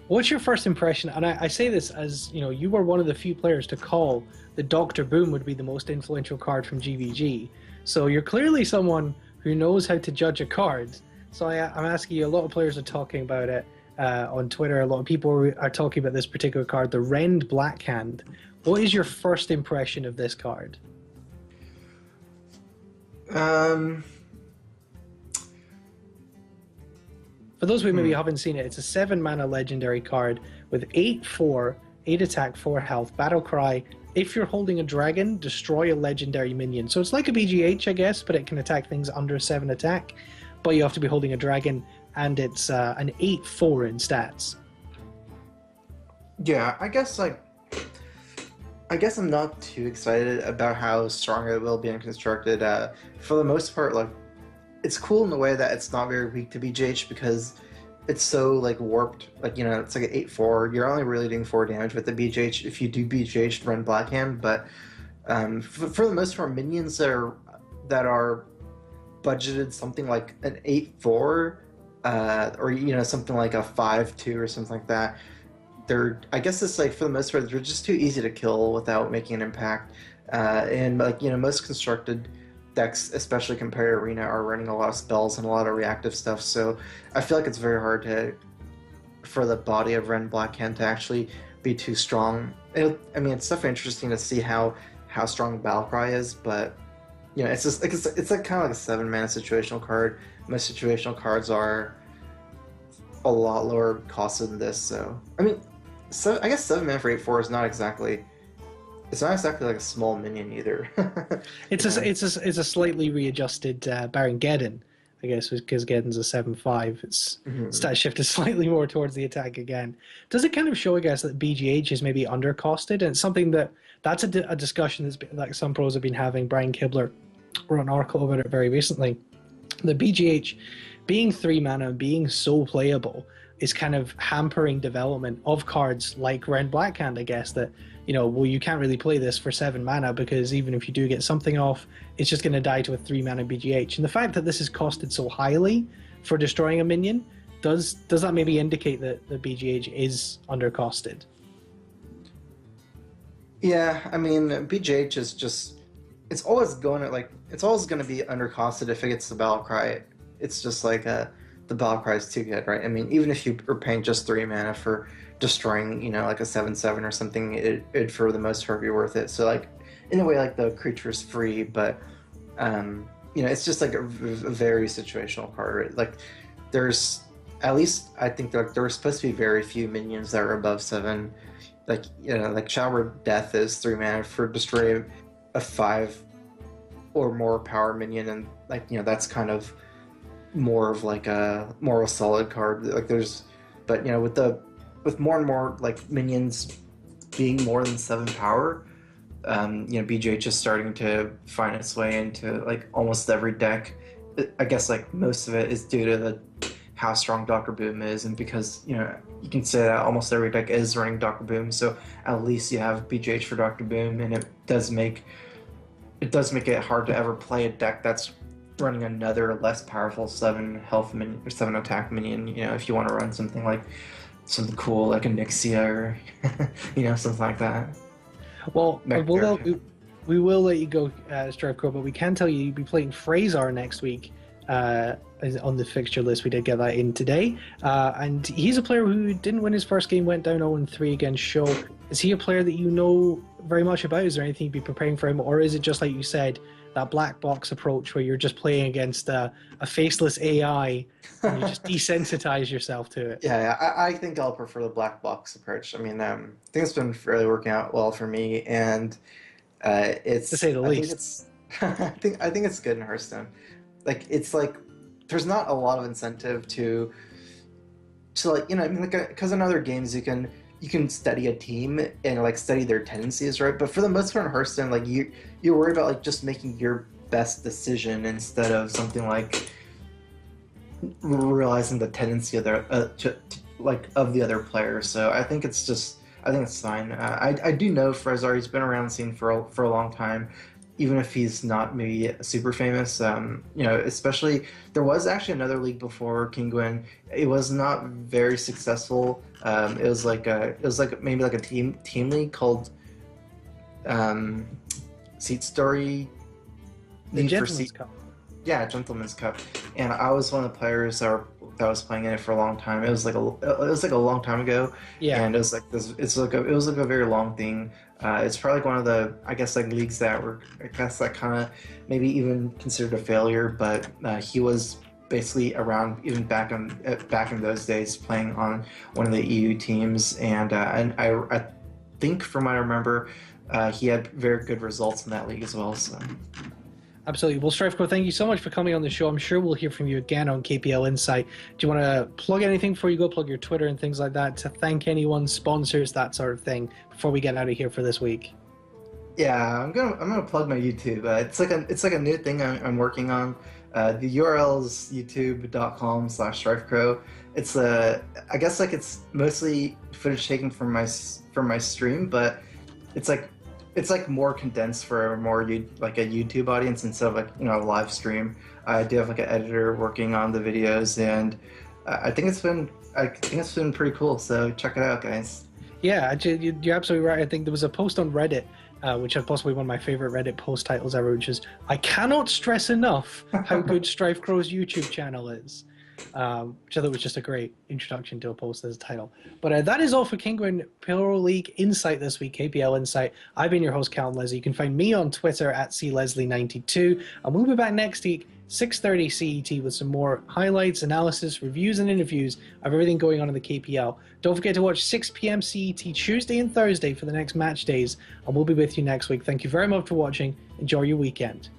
What's your first impression? And I say this as, you know, you were one of the few players to call that Dr. Boom would be the most influential card from GVG. So you're clearly someone who knows how to judge a card. So I'm asking you, a lot of players are talking about it on Twitter. A lot of people are talking about this particular card, the Rend Blackhand. What is your first impression of this card? For those who maybe haven't seen it, it's a 7-mana legendary card with 8/4, 8 attack, 4 health, battle cry. If you're holding a dragon, destroy a legendary minion. So it's like a BGH, I guess, but it can attack things under 7 attack. But you have to be holding a dragon, and it's an 8/4 in stats. Yeah, I guess I'm not too excited about how strong it will be and constructed. For the most part, like, it's cool in the way that it's not very weak to BGH because it's so like warped. Like, you know, it's like an 8/4. You're only really doing 4 damage with the BGH if you do BGH run Blackhand. But for the most part, minions that are budgeted something like an 8/4, or, you know, something like a 5/2 or something like that. I guess it's like, for the most part, they're just too easy to kill without making an impact. And like, you know, most constructed decks, especially compared to Arena, are running a lot of spells and a lot of reactive stuff. So I feel like it's very hard for the body of Rend Blackhand to actually be too strong. I mean, it's definitely interesting to see how strong Battlecry is, but, you know, it's just like it's like kind of like a 7-mana situational card. Most situational cards are a lot lower cost than this. So I mean, I guess 7 mana for 8/4 is not exactly. It's not exactly like a small minion either. It's a slightly readjusted Baron Geddon, I guess, because Geddon's a 7/5. Its stat shifted slightly more towards the attack again. Does it kind of show, I guess, that BGH is maybe undercosted? And it's something that's a discussion that's been, like, some pros have been having. Brian Kibler wrote an article about it very recently. The BGH being 3 mana and being so playable is kind of hampering development of cards like Rend Blackhand, I guess, that, you know, well, you can't really play this for 7 mana because even if you do get something off, it's just going to die to a 3 mana BGH. And the fact that this is costed so highly for destroying a minion, does that maybe indicate that the BGH is undercosted? Yeah, I mean, BGH is just, it's always going to be undercosted if it gets the Battlecry. It's just like the Battlecry is too good, right? I mean, even if you are paying just 3 mana for destroying, you know, like a 7/7 or something, it'd for the most part be worth it. So, like, in a way, like, the creature is free, but you know, it's just like a very situational card, right? Like, there's at least I think there were supposed to be very few minions that were above 7. Like, like Shower of Death is 3 mana for destroy a 5 or more power minion, and like, that's kind of more of like a solid card. Like there's, but with more and more like minions being more than 7 power, BGH is starting to find its way into like almost every deck. I guess like most of it is due to how strong Dr. Boom is, and because you can say that almost every deck is running Dr. Boom, so at least you have BGH for Dr. Boom, and it does make it hard to ever play a deck that's running another less powerful 7 health minion or 7 attack minion. If you want to run something something cool like a Nixia or something like that. Well, we will let you go, Strivecrow, but we can tell you'll be playing Phrazar next week on the fixture list. We did get that in today. And he's a player who didn't win his first game, went down 0-3 against Show. Is he a player that you know very much about? Is there anything you'd be preparing for him? Or is it just like you said, that black box approach where you're just playing against a faceless AI and you just desensitize yourself to it? Yeah, I think I'll prefer the black box approach. I mean, I think it's been fairly working out well for me, and it's, to say the least. I think it's good in Hearthstone. Like, it's like there's not a lot of incentive to like, because in other games you can study a team and like study their tendencies, right? But for the most part in Hearthstone, like you worry about like just making your best decision instead of something like realizing the tendency of their of the other player. So I think it's fine. I do know Frezar. He's been around the scene for a long time, even if he's not maybe super famous. Especially there was actually another league before Kinguin. It was not very successful. It was maybe like a team league called Seat Story. The Gentleman's Cup. Yeah, Gentleman's Cup. And I was one of the players that was playing in it for a long time. It was like a long time ago. Yeah. And it was like this. It was like a very long thing. It's probably like one of the, I guess, like leagues that were, I guess, like kind of maybe even considered a failure. But he was basically around even back in those days, playing on one of the EU teams, and I think from what I remember, he had very good results in that league as well. So. Absolutely. Well, Strifeco, thank you so much for coming on the show. I'm sure we'll hear from you again on KPL Insight. Do you want to plug anything before you go? Plug your Twitter and things like that, to thank anyone, sponsors, that sort of thing, before we get out of here for this week? Yeah, I'm gonna plug my YouTube. It's like a new thing I'm working on. The URL is youtube.com/strifecrow. It's I guess like it's mostly footage taken from my stream, but it's like more condensed for a YouTube audience instead of like a live stream. I do have like an editor working on the videos, and I think it's been pretty cool. So check it out, guys. Yeah, you're absolutely right. I think there was a post on Reddit, which is possibly one of my favorite Reddit post titles ever, which is, I cannot stress enough how good Strifecrow's YouTube channel is. Which I thought was just a great introduction to a post as a title. But that is all for Kinguin Pro League Insight this week, KPL Insight. I've been your host, Callum Leslie. You can find me on Twitter at CLeslie92, and we'll be back next week, 6:30 CET, with some more highlights, analysis, reviews, and interviews of everything going on in the KPL. Don't forget to watch 6 p.m. CET Tuesday and Thursday for the next match days, and we'll be with you next week. Thank you very much for watching. Enjoy your weekend.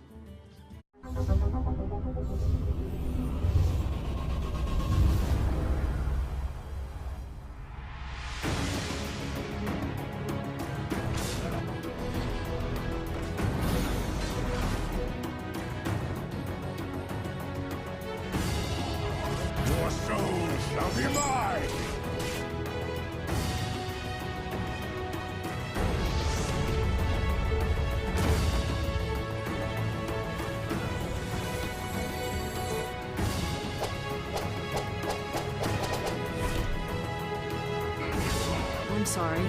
Your soul shall be mine! I'm sorry.